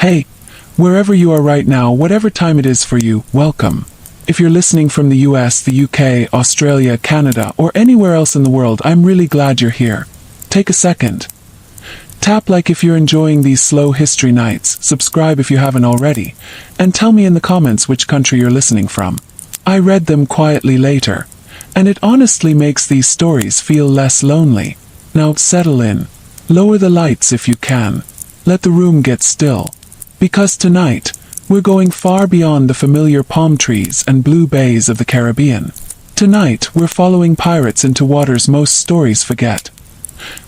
Hey, wherever you are right now, whatever time it is for you, welcome. If you're listening from the US, the UK, Australia, Canada, or anywhere else in the world, I'm really glad you're here. Take a second. Tap like if you're enjoying these slow history nights, subscribe if you haven't already, and tell me in the comments which country you're listening from. I read them quietly later, and it honestly makes these stories feel less lonely. Now settle in. Lower the lights if you can. Let the room get still. Because tonight, we're going far beyond the familiar palm trees and blue bays of the Caribbean. Tonight, we're following pirates into waters most stories forget.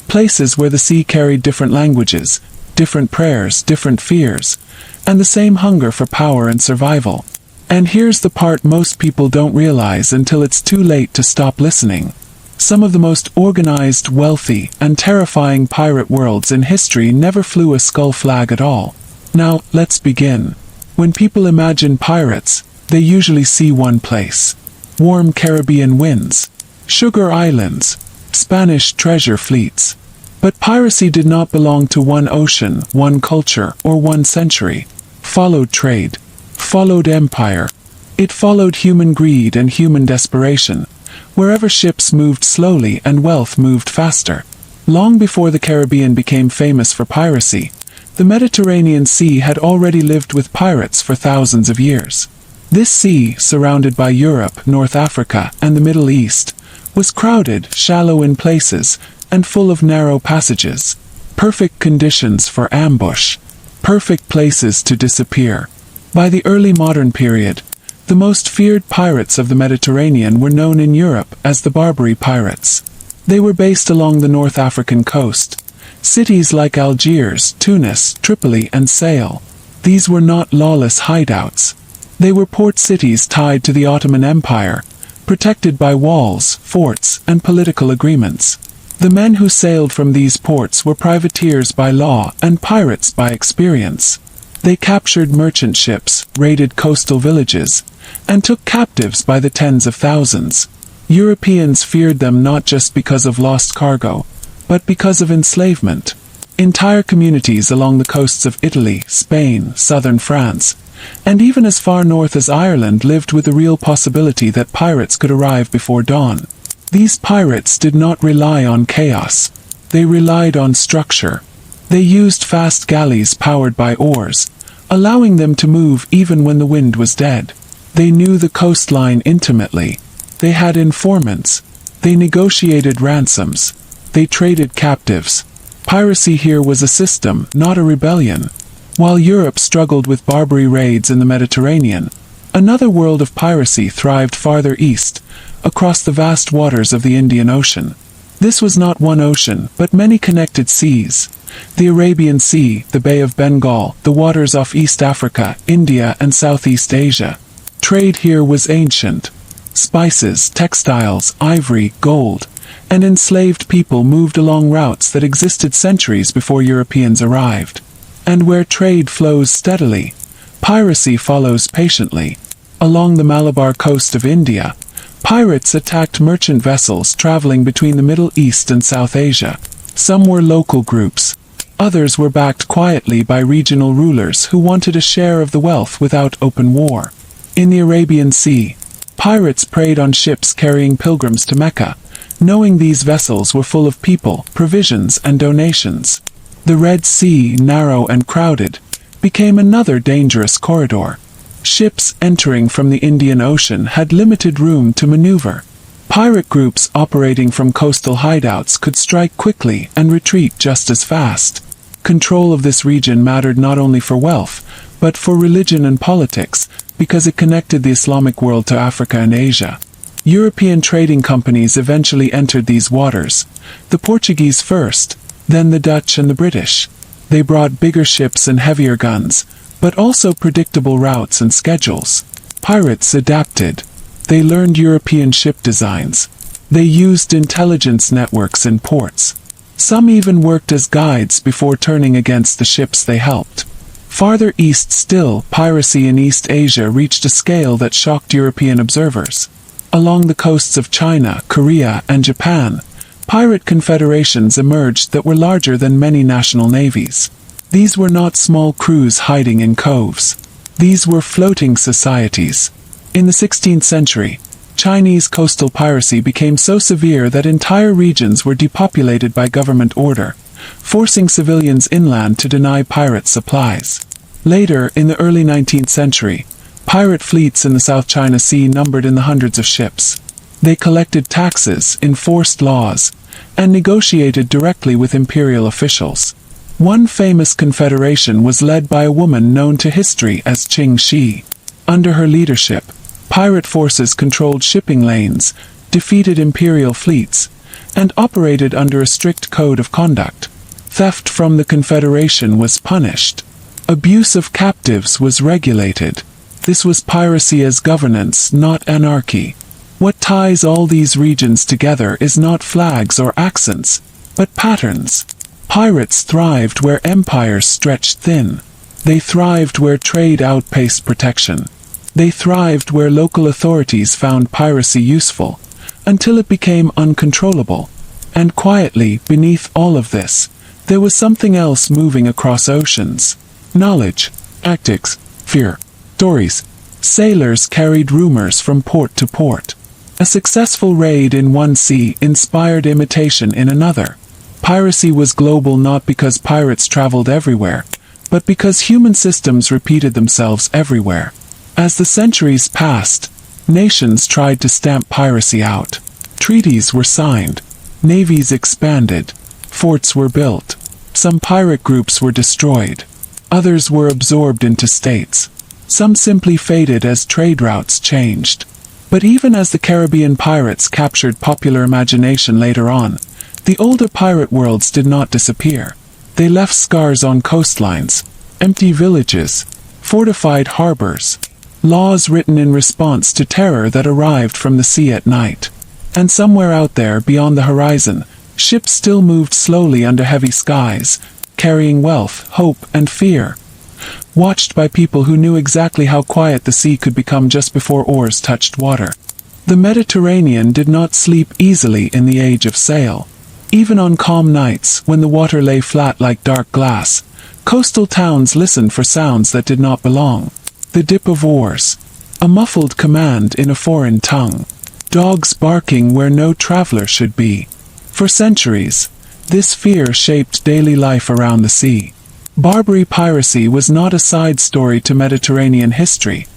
Places where the sea carried different languages, different prayers, different fears, and the same hunger for power and survival. And here's the part most people don't realize until it's too late to stop listening. Some of the most organized, wealthy, and terrifying pirate worlds in history never flew a skull flag at all. Now, let's begin. When people imagine pirates, they usually see one place. Warm Caribbean winds, sugar islands, Spanish treasure fleets. But piracy did not belong to one ocean, one culture, or one century. Followed trade. Followed empire. It followed human greed and human desperation. Wherever ships moved slowly and wealth moved faster. Long before the Caribbean became famous for piracy, the Mediterranean Sea had already lived with pirates for thousands of years. This sea, surrounded by Europe, North Africa, and the Middle East, was crowded, shallow in places, and full of narrow passages. Perfect conditions for ambush. Perfect places to disappear. By the early modern period, the most feared pirates of the Mediterranean were known in Europe as the Barbary pirates. They were based along the North African coast. Cities like Algiers, Tunis, Tripoli, and Sale. These were not lawless hideouts. They were port cities tied to the Ottoman Empire, protected by walls, forts, and political agreements. The men who sailed from these ports were privateers by law and pirates by experience. They captured merchant ships, raided coastal villages, and took captives by the tens of thousands. Europeans feared them not just because of lost cargo, but because of enslavement. Entire communities along the coasts of Italy, Spain, southern France, and even as far north as Ireland lived with the real possibility that pirates could arrive before dawn. These pirates did not rely on chaos. They relied on structure. They used fast galleys powered by oars, allowing them to move even when the wind was dead. They knew the coastline intimately. They had informants. They negotiated ransoms. They traded captives. Piracy here was a system, not a rebellion. While Europe struggled with Barbary raids in the Mediterranean, another world of piracy thrived farther east, across the vast waters of the Indian Ocean. This was not one ocean, but many connected seas. The Arabian Sea, the Bay of Bengal, the waters off East Africa, India, and Southeast Asia. Trade here was ancient. Spices, textiles, ivory, gold, and enslaved people moved along routes that existed centuries before Europeans arrived. And where trade flows steadily, piracy follows patiently. Along the Malabar coast of India, pirates attacked merchant vessels traveling between the Middle East and South Asia. Some were local groups. Others were backed quietly by regional rulers who wanted a share of the wealth without open war. In the Arabian Sea, pirates preyed on ships carrying pilgrims to Mecca, knowing these vessels were full of people, provisions, and donations. The Red Sea, narrow and crowded, became another dangerous corridor. Ships entering from the Indian Ocean had limited room to maneuver. Pirate groups operating from coastal hideouts could strike quickly and retreat just as fast. Control of this region mattered not only for wealth, but for religion and politics, because it connected the Islamic world to Africa and Asia. European trading companies eventually entered these waters, the Portuguese first, then the Dutch and the British. They brought bigger ships and heavier guns, but also predictable routes and schedules. Pirates adapted. They learned European ship designs. They used intelligence networks in ports. Some even worked as guides before turning against the ships they helped. Farther east still, piracy in East Asia reached a scale that shocked European observers. Along the coasts of China, Korea, and Japan, pirate confederations emerged that were larger than many national navies. These were not small crews hiding in coves. These were floating societies. In the 16th century, Chinese coastal piracy became so severe that entire regions were depopulated by government order, forcing civilians inland to deny pirate supplies. Later, in the early 19th century, pirate fleets in the South China Sea numbered in the hundreds of ships. They collected taxes, enforced laws, and negotiated directly with imperial officials. One famous confederation was led by a woman known to history as Qing Shi. Under her leadership, pirate forces controlled shipping lanes, defeated imperial fleets, and operated under a strict code of conduct. Theft from the confederation was punished. Abuse of captives was regulated. This was piracy as governance, not anarchy. What ties all these regions together is not flags or accents, but patterns. Pirates thrived where empires stretched thin. They thrived where trade outpaced protection. They thrived where local authorities found piracy useful, until it became uncontrollable. And quietly, beneath all of this, there was something else moving across oceans. Knowledge, tactics, fear, stories. Sailors carried rumors from port to port. A successful raid in one sea inspired imitation in another. Piracy was global not because pirates traveled everywhere, but because human systems repeated themselves everywhere. As the centuries passed, nations tried to stamp piracy out. Treaties were signed, navies expanded, forts were built. Some pirate groups were destroyed. Others were absorbed into states. Some simply faded as trade routes changed. But even as the Caribbean pirates captured popular imagination later on, the older pirate worlds did not disappear. They left scars on coastlines, empty villages, fortified harbors, laws written in response to terror that arrived from the sea at night. And somewhere out there beyond the horizon, ships still moved slowly under heavy skies, carrying wealth, hope, and fear. Watched by people who knew exactly how quiet the sea could become just before oars touched water. The Mediterranean did not sleep easily in the age of sail. Even on calm nights, when the water lay flat like dark glass, coastal towns listened for sounds that did not belong. The dip of oars. A muffled command in a foreign tongue. Dogs barking where no traveler should be. For centuries, this fear shaped daily life around the sea. Barbary piracy was not a side story to Mediterranean history.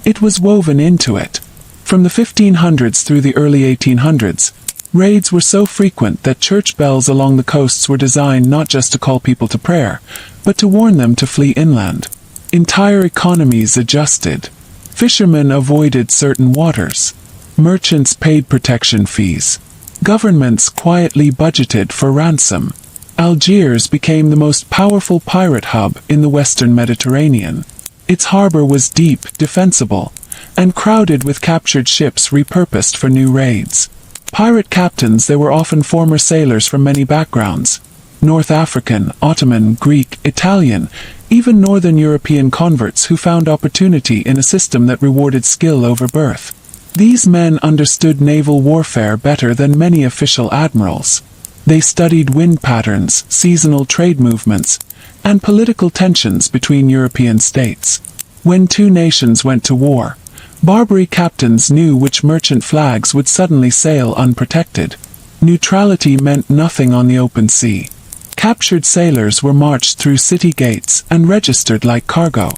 It was woven into it. From the 1500s through the early 1800s, raids were so frequent that church bells along the coasts were designed not just to call people to prayer, but to warn them to flee inland. Entire economies adjusted. Fishermen avoided certain waters. Merchants paid protection fees. Governments quietly budgeted for ransom. Algiers became the most powerful pirate hub in the western Mediterranean. Its harbor was deep, defensible, and crowded with captured ships repurposed for new raids. Pirate captains, they were often former sailors from many backgrounds. North African, Ottoman, Greek, Italian, even Northern European converts who found opportunity in a system that rewarded skill over birth. These men understood naval warfare better than many official admirals. They studied wind patterns, seasonal trade movements, and political tensions between European states. When two nations went to war, Barbary captains knew which merchant flags would suddenly sail unprotected. Neutrality meant nothing on the open sea. Captured sailors were marched through city gates and registered like cargo.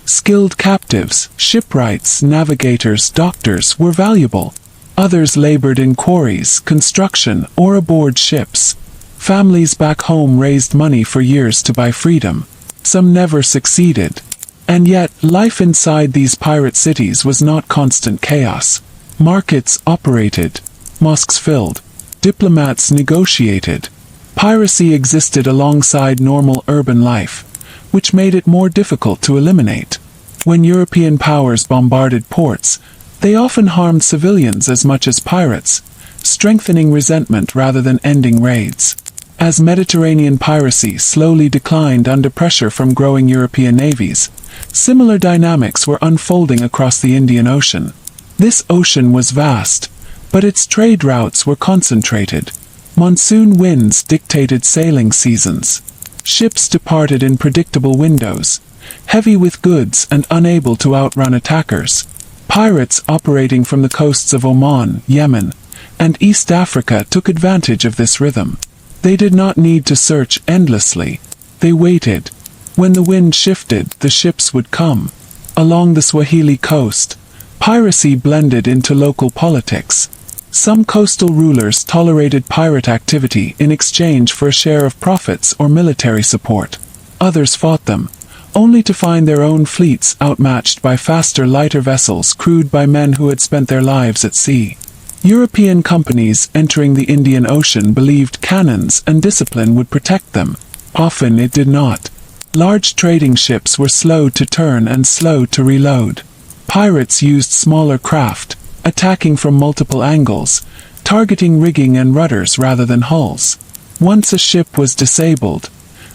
Skilled captives, shipwrights, navigators, doctors were valuable. Others labored in quarries, construction, or aboard ships. Families back home raised money for years to buy freedom. Some never succeeded. And yet, life inside these pirate cities was not constant chaos. Markets operated. Mosques filled. Diplomats negotiated. Piracy existed alongside normal urban life, which made it more difficult to eliminate. When European powers bombarded ports, they often harmed civilians as much as pirates, strengthening resentment rather than ending raids. As Mediterranean piracy slowly declined under pressure from growing European navies, similar dynamics were unfolding across the Indian Ocean. This ocean was vast, but its trade routes were concentrated. Monsoon winds dictated sailing seasons. Ships departed in predictable windows, heavy with goods and unable to outrun attackers. Pirates operating from the coasts of Oman, Yemen, and East Africa took advantage of this rhythm. They did not need to search endlessly. They waited. When the wind shifted, the ships would come. Along the Swahili coast, piracy blended into local politics. Some coastal rulers tolerated pirate activity in exchange for a share of profits or military support. Others fought them, only to find their own fleets outmatched by faster, lighter vessels crewed by men who had spent their lives at sea. European companies entering the Indian Ocean believed cannons and discipline would protect them. Often it did not. Large trading ships were slow to turn and slow to reload. Pirates used smaller craft, attacking from multiple angles, targeting rigging and rudders rather than hulls. Once a ship was disabled,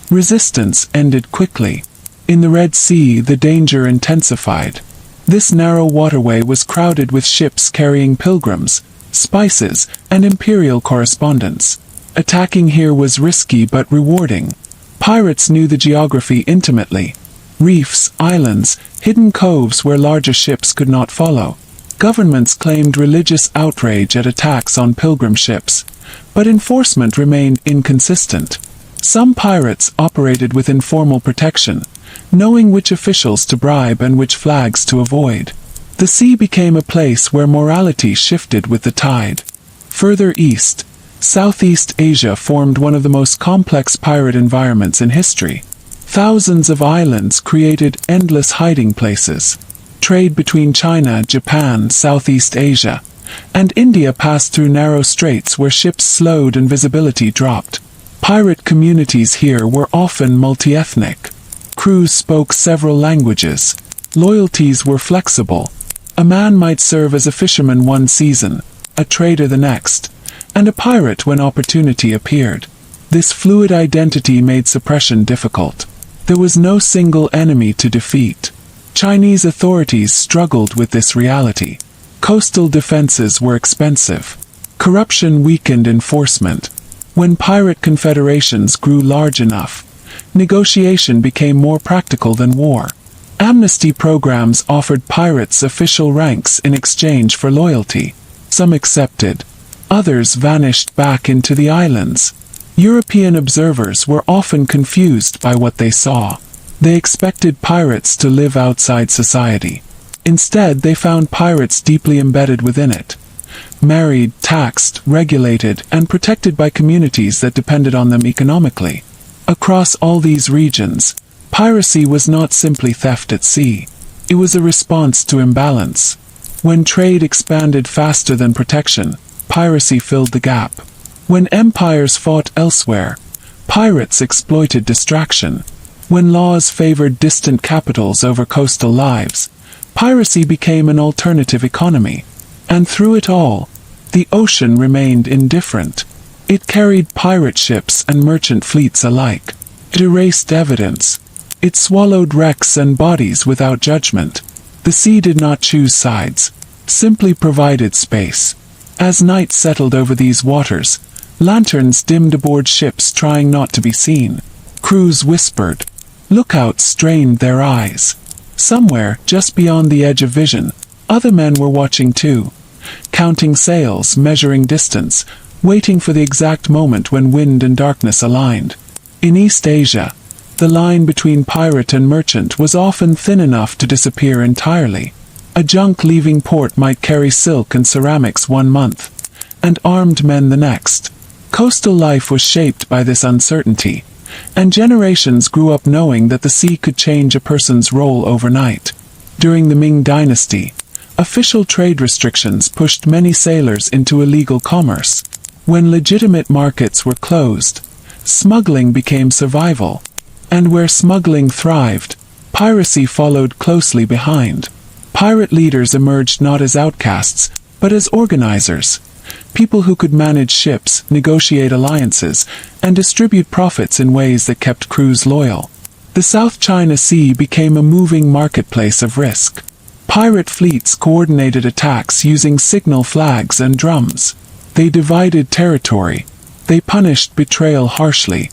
resistance ended quickly. In the Red Sea, the danger intensified. This narrow waterway was crowded with ships carrying pilgrims, spices, and imperial correspondence. Attacking here was risky but rewarding. Pirates knew the geography intimately. Reefs, islands, hidden coves where larger ships could not follow. Governments claimed religious outrage at attacks on pilgrim ships, but enforcement remained inconsistent. Some pirates operated with informal protection, knowing which officials to bribe and which flags to avoid. The sea became a place where morality shifted with the tide. Further east, Southeast Asia formed one of the most complex pirate environments in history. Thousands of islands created endless hiding places. Trade between China, Japan, Southeast Asia, and India passed through narrow straits where ships slowed and visibility dropped. Pirate communities here were often multi-ethnic. Crews spoke several languages. Loyalties were flexible. A man might serve as a fisherman one season, a trader the next, and a pirate when opportunity appeared. This fluid identity made suppression difficult. There was no single enemy to defeat. Chinese authorities struggled with this reality. Coastal defenses were expensive. Corruption weakened enforcement. When pirate confederations grew large enough, negotiation became more practical than war. Amnesty programs offered pirates official ranks in exchange for loyalty. Some accepted. Others vanished back into the islands. European observers were often confused by what they saw. They expected pirates to live outside society. Instead, they found pirates deeply embedded within it. Married, taxed, regulated, and protected by communities that depended on them economically. Across all these regions, piracy was not simply theft at sea. It was a response to imbalance. When trade expanded faster than protection, piracy filled the gap. When empires fought elsewhere, pirates exploited distraction. When laws favored distant capitals over coastal lives, piracy became an alternative economy. And through it all, the ocean remained indifferent. It carried pirate ships and merchant fleets alike. It erased evidence. It swallowed wrecks and bodies without judgment. The sea did not choose sides, simply provided space. As night settled over these waters, lanterns dimmed aboard ships trying not to be seen. Crews whispered. Lookouts strained their eyes. Somewhere, just beyond the edge of vision, other men were watching too. Counting sails, measuring distance, waiting for the exact moment when wind and darkness aligned. In East Asia, the line between pirate and merchant was often thin enough to disappear entirely. A junk leaving port might carry silk and ceramics one month, and armed men the next. Coastal life was shaped by this uncertainty, and generations grew up knowing that the sea could change a person's role overnight. During the Ming Dynasty, official trade restrictions pushed many sailors into illegal commerce. When legitimate markets were closed, smuggling became survival. And where smuggling thrived, piracy followed closely behind. Pirate leaders emerged not as outcasts, but as organizers. People who could manage ships, negotiate alliances, and distribute profits in ways that kept crews loyal. The South China Sea became a moving marketplace of risk. Pirate fleets coordinated attacks using signal flags and drums. They divided territory. They punished betrayal harshly.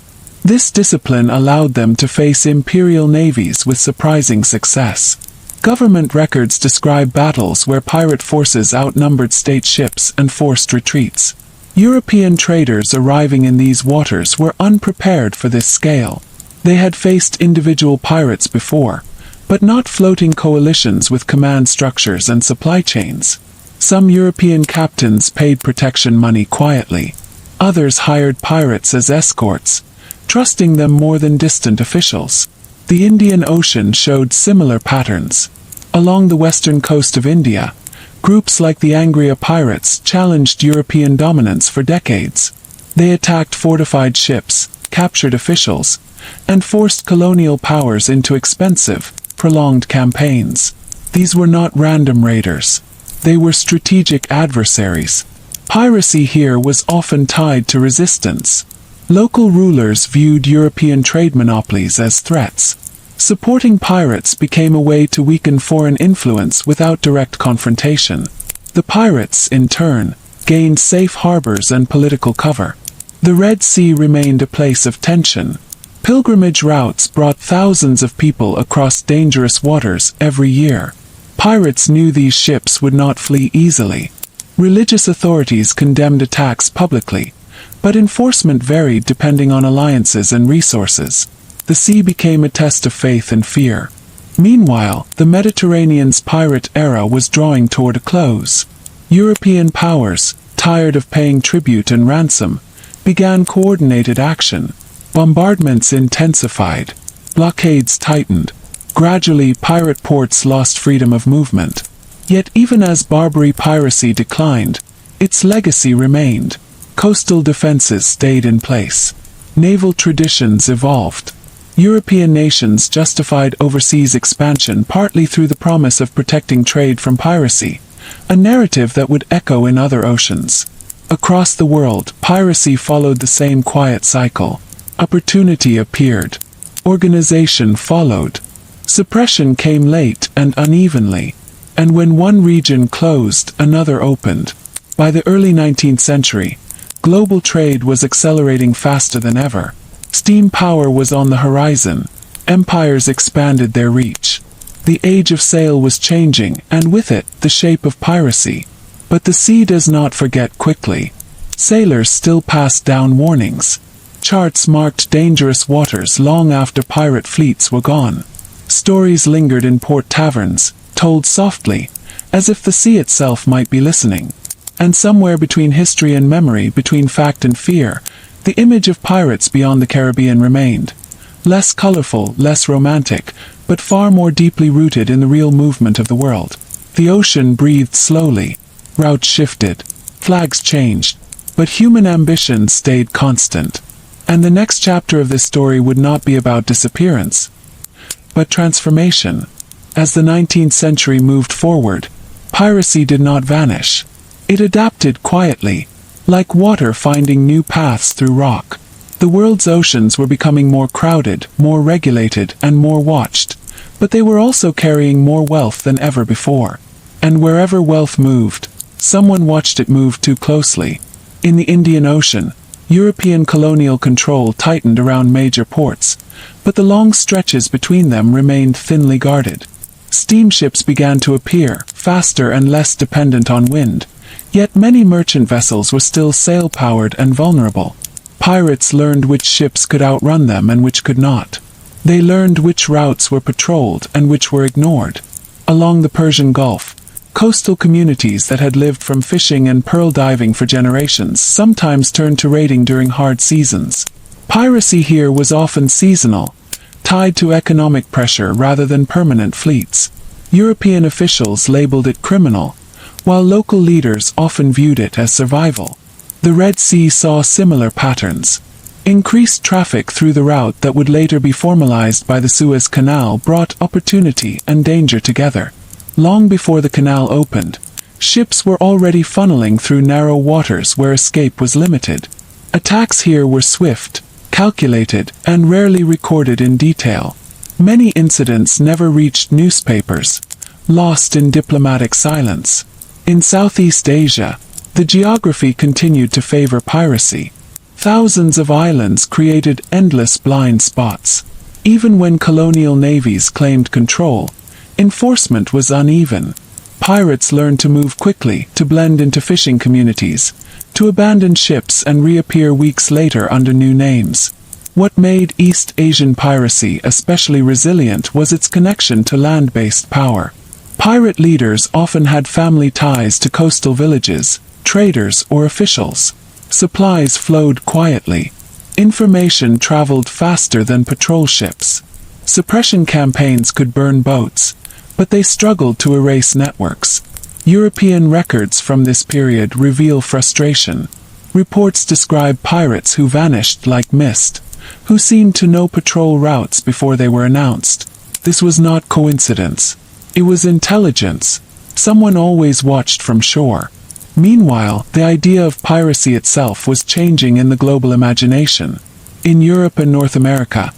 This discipline allowed them to face imperial navies with surprising success. Government records describe battles where pirate forces outnumbered state ships and forced retreats. European traders arriving in these waters were unprepared for this scale. They had faced individual pirates before, but not floating coalitions with command structures and supply chains. Some European captains paid protection money quietly. Others hired pirates as escorts, trusting them more than distant officials. The Indian Ocean showed similar patterns. Along the western coast of India, groups like the Angria pirates challenged European dominance for decades. They attacked fortified ships, captured officials, and forced colonial powers into expensive, prolonged campaigns. These were not random raiders. They were strategic adversaries. Piracy here was often tied to resistance. Local rulers viewed European trade monopolies as threats. Supporting pirates became a way to weaken foreign influence without direct confrontation. The pirates, in turn, gained safe harbors and political cover. The Red Sea remained a place of tension. Pilgrimage routes brought thousands of people across dangerous waters every year. Pirates knew these ships would not flee easily. Religious authorities condemned attacks publicly, but enforcement varied depending on alliances and resources. The sea became a test of faith and fear. Meanwhile, the Mediterranean's pirate era was drawing toward a close. European powers, tired of paying tribute and ransom, began coordinated action. Bombardments intensified. Blockades tightened. Gradually, pirate ports lost freedom of movement. Yet even as Barbary piracy declined, its legacy remained. Coastal defenses stayed in place. Naval traditions evolved. European nations justified overseas expansion partly through the promise of protecting trade from piracy, a narrative that would echo in other oceans. Across the world, piracy followed the same quiet cycle. Opportunity appeared. Organization followed. Suppression came late and unevenly. And when one region closed, another opened. By the early 19th century, global trade was accelerating faster than ever. Steam power was on the horizon. Empires expanded their reach. The age of sail was changing, and with it, the shape of piracy. But the sea does not forget quickly. Sailors still passed down warnings. Charts marked dangerous waters long after pirate fleets were gone. Stories lingered in port taverns, told softly, as if the sea itself might be listening. And somewhere between history and memory, between fact and fear, the image of pirates beyond the Caribbean remained. Less colorful, less romantic, but far more deeply rooted in the real movement of the world. The ocean breathed slowly. Routes shifted. Flags changed. But human ambition stayed constant. And the next chapter of this story would not be about disappearance, but transformation. As the 19th century moved forward, piracy did not vanish. It adapted quietly, like water finding new paths through rock. The world's oceans were becoming more crowded, more regulated, and more watched, but they were also carrying more wealth than ever before. And wherever wealth moved, someone watched it move too closely. In the Indian Ocean, European colonial control tightened around major ports, but the long stretches between them remained thinly guarded. Steamships began to appear, faster and less dependent on wind, yet many merchant vessels were still sail-powered and vulnerable. Pirates learned which ships could outrun them and which could not. They learned which routes were patrolled and which were ignored. Along the Persian Gulf, coastal communities that had lived from fishing and pearl diving for generations sometimes turned to raiding during hard seasons. Piracy here was often seasonal, tied to economic pressure rather than permanent fleets. European officials labeled it criminal, while local leaders often viewed it as survival. The Red Sea saw similar patterns. Increased traffic through the route that would later be formalized by the Suez Canal brought opportunity and danger together. Long before the canal opened, ships were already funneling through narrow waters where escape was limited. Attacks here were swift, calculated, and rarely recorded in detail. Many incidents never reached newspapers, lost in diplomatic silence. In Southeast Asia, the geography continued to favor piracy. Thousands of islands created endless blind spots. Even when colonial navies claimed control, enforcement was uneven. Pirates learned to move quickly, to blend into fishing communities, to abandon ships and reappear weeks later under new names. What made East Asian piracy especially resilient was its connection to land-based power. Pirate leaders often had family ties to coastal villages, traders, or officials. Supplies flowed quietly. Information traveled faster than patrol ships. Suppression campaigns could burn boats, but they struggled to erase networks. European records from this period reveal frustration. Reports describe pirates who vanished like mist, who seemed to know patrol routes before they were announced. This was not coincidence. It was intelligence. Someone always watched from shore. Meanwhile, the idea of piracy itself was changing in the global imagination. In Europe and North America,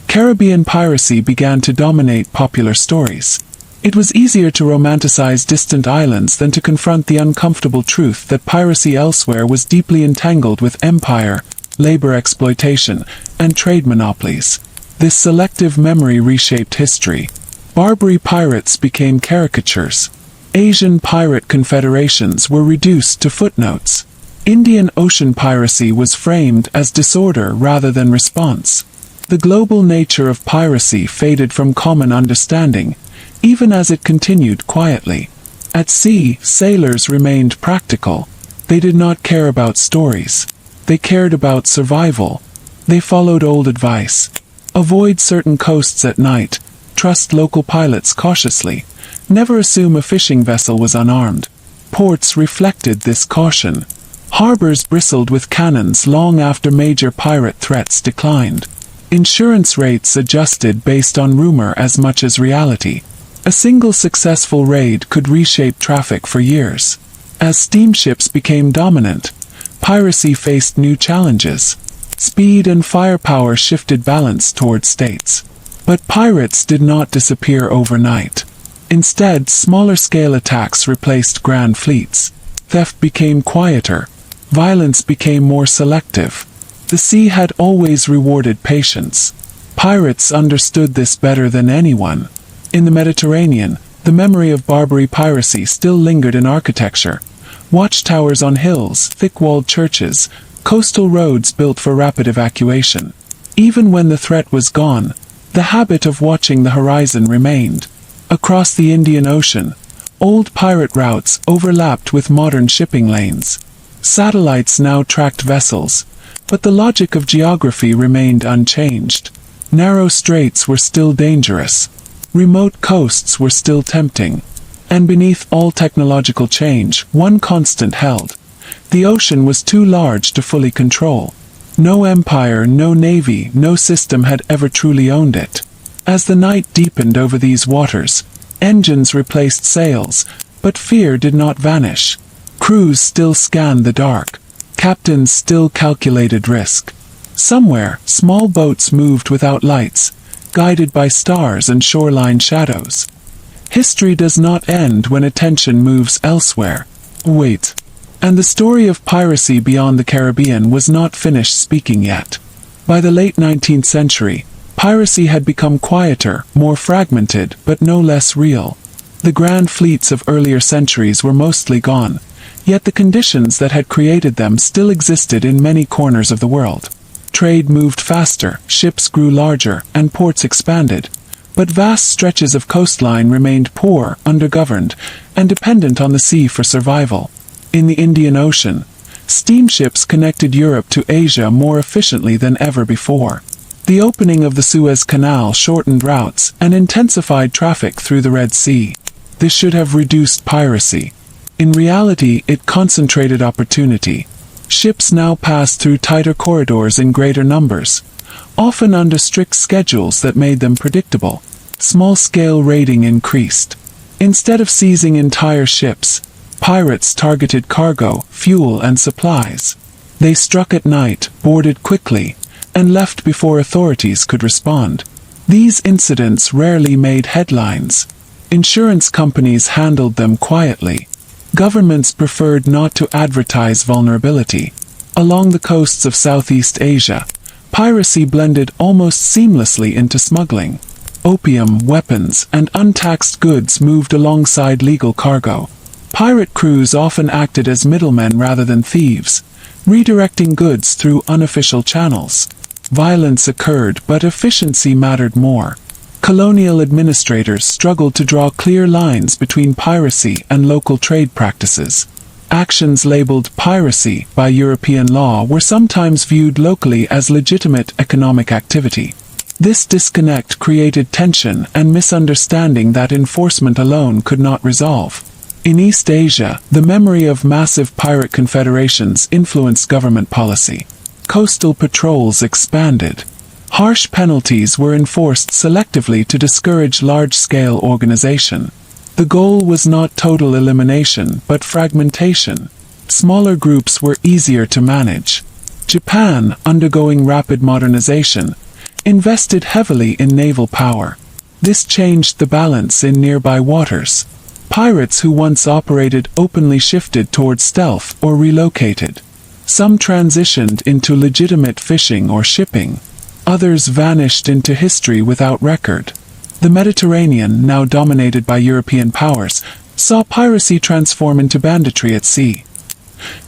Caribbean piracy began to dominate popular stories. It was easier to romanticize distant islands than to confront the uncomfortable truth that piracy elsewhere was deeply entangled with empire, labor exploitation, and trade monopolies. This selective memory reshaped history. Barbary pirates became caricatures. Asian pirate confederations were reduced to footnotes. Indian Ocean piracy was framed as disorder rather than response. The global nature of piracy faded from common understanding, even as it continued quietly. At sea, sailors remained practical. They did not care about stories. They cared about survival. They followed old advice. Avoid certain coasts at night. Trust local pilots cautiously. Never assume a fishing vessel was unarmed. Ports reflected this caution. Harbors bristled with cannons long after major pirate threats declined. Insurance rates adjusted based on rumor as much as reality. A single successful raid could reshape traffic for years. As steamships became dominant, piracy faced new challenges. Speed and firepower shifted balance toward states. But pirates did not disappear overnight. Instead, smaller-scale attacks replaced grand fleets. Theft became quieter. Violence became more selective. The sea had always rewarded patience. Pirates understood this better than anyone. In the Mediterranean, the memory of Barbary piracy still lingered in architecture. Watchtowers on hills, thick-walled churches, coastal roads built for rapid evacuation. Even when the threat was gone, the habit of watching the horizon remained. Across the Indian Ocean, old pirate routes overlapped with modern shipping lanes. Satellites now tracked vessels, but the logic of geography remained unchanged. Narrow straits were still dangerous. Remote coasts were still tempting. And beneath all technological change, one constant held. The ocean was too large to fully control. No empire, no navy, no system had ever truly owned it. As the night deepened over these waters, engines replaced sails, but fear did not vanish. Crews still scanned the dark. Captains still calculated risk. Somewhere, small boats moved without lights, guided by stars and shoreline shadows. History does not end when attention moves elsewhere. Wait. And the story of piracy beyond the Caribbean was not finished speaking yet. By the late 19th century, piracy had become quieter, more fragmented, but no less real. The grand fleets of earlier centuries were mostly gone, yet the conditions that had created them still existed in many corners of the world. Trade moved faster, ships grew larger, and ports expanded. But vast stretches of coastline remained poor, undergoverned, and dependent on the sea for survival. In the Indian Ocean, steamships connected Europe to Asia more efficiently than ever before. The opening of the Suez Canal shortened routes and intensified traffic through the Red Sea. This should have reduced piracy. In reality, it concentrated opportunity. Ships now passed through tighter corridors in greater numbers, often under strict schedules that made them predictable. Small-scale raiding increased. Instead of seizing entire ships, pirates targeted cargo, fuel, and supplies. They struck at night, boarded quickly, and left before authorities could respond. These incidents rarely made headlines. Insurance companies handled them quietly. Governments preferred not to advertise vulnerability. Along the coasts of Southeast Asia, piracy blended almost seamlessly into smuggling. Opium, weapons, and untaxed goods moved alongside legal cargo. Pirate crews often acted as middlemen rather than thieves, redirecting goods through unofficial channels. Violence occurred, but efficiency mattered more. Colonial administrators struggled to draw clear lines between piracy and local trade practices. Actions labeled piracy by European law were sometimes viewed locally as legitimate economic activity. This disconnect created tension and misunderstanding that enforcement alone could not resolve. In East Asia, the memory of massive pirate confederations influenced government policy. Coastal patrols expanded. Harsh penalties were enforced selectively to discourage large-scale organization. The goal was not total elimination, but fragmentation. Smaller groups were easier to manage. Japan, undergoing rapid modernization, invested heavily in naval power. This changed the balance in nearby waters. Pirates who once operated openly shifted toward stealth or relocated. Some transitioned into legitimate fishing or shipping. Others vanished into history without record. The Mediterranean, now dominated by European powers, saw piracy transform into banditry at sea.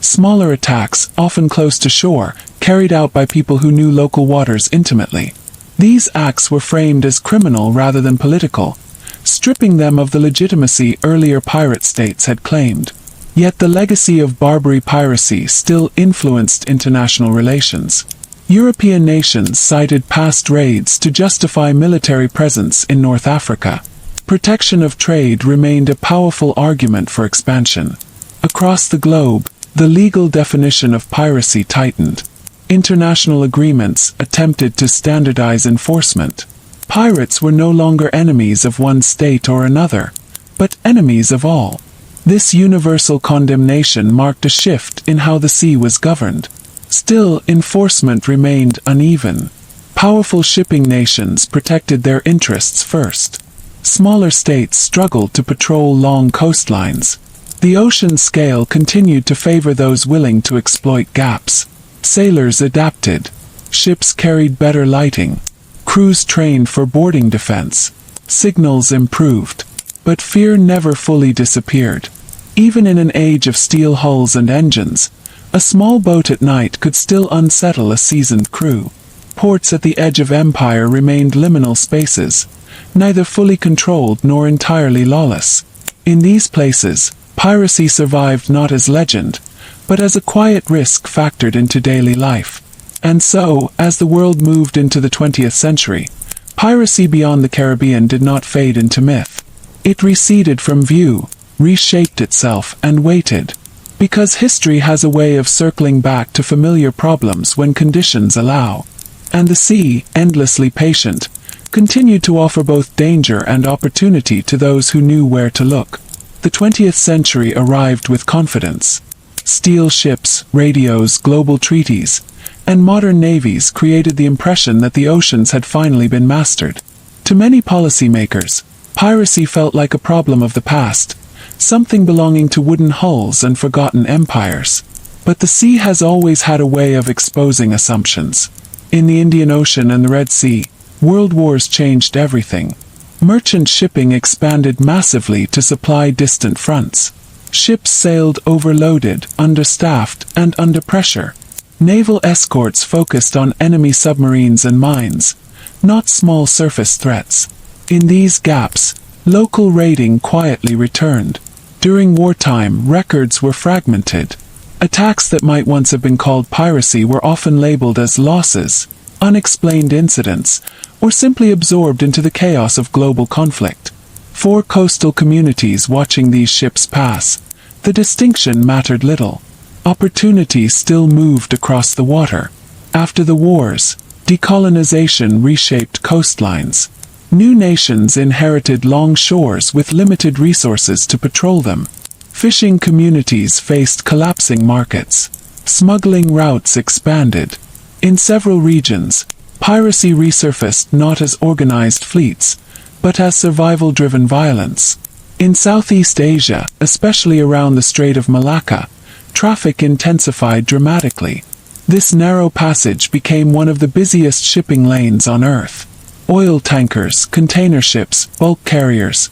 Smaller attacks, often close to shore, carried out by people who knew local waters intimately. These acts were framed as criminal rather than political, stripping them of the legitimacy earlier pirate states had claimed. Yet the legacy of Barbary piracy still influenced international relations. European nations cited past raids to justify military presence in North Africa. Protection of trade remained a powerful argument for expansion. Across the globe, the legal definition of piracy tightened. International agreements attempted to standardize enforcement. Pirates were no longer enemies of one state or another, but enemies of all. This universal condemnation marked a shift in how the sea was governed. Still, enforcement remained uneven. Powerful shipping nations protected their interests first. Smaller states struggled to patrol long coastlines. The ocean scale continued to favor those willing to exploit gaps. Sailors adapted. Ships carried better lighting. Crews trained for boarding defense. Signals improved. But fear never fully disappeared. Even in an age of steel hulls and engines, a small boat at night could still unsettle a seasoned crew. Ports at the edge of empire remained liminal spaces, neither fully controlled nor entirely lawless. In these places, piracy survived not as legend, but as a quiet risk factored into daily life. And so, as the world moved into the 20th century, piracy beyond the Caribbean did not fade into myth. It receded from view, reshaped itself, and waited. Because history has a way of circling back to familiar problems when conditions allow. And the sea, endlessly patient, continued to offer both danger and opportunity to those who knew where to look. The 20th century arrived with confidence. Steel ships, radios, global treaties, and modern navies created the impression that the oceans had finally been mastered. To many policymakers, piracy felt like a problem of the past, something belonging to wooden hulls and forgotten empires. But the sea has always had a way of exposing assumptions. In the Indian Ocean and the Red Sea, world wars changed everything. Merchant shipping expanded massively to supply distant fronts. Ships sailed overloaded, understaffed, and under pressure. Naval escorts focused on enemy submarines and mines, not small surface threats. In these gaps, local raiding quietly returned. During wartime, records were fragmented. Attacks that might once have been called piracy were often labeled as losses, unexplained incidents, or simply absorbed into the chaos of global conflict. For coastal communities watching these ships pass, the distinction mattered little. Opportunity still moved across the water. After the wars, decolonization reshaped coastlines. New nations inherited long shores with limited resources to patrol them. Fishing communities faced collapsing markets. Smuggling routes expanded. In several regions, piracy resurfaced not as organized fleets, but as survival-driven violence. In Southeast Asia, especially around the Strait of Malacca, traffic intensified dramatically. This narrow passage became one of the busiest shipping lanes on Earth. Oil tankers, container ships, bulk carriers,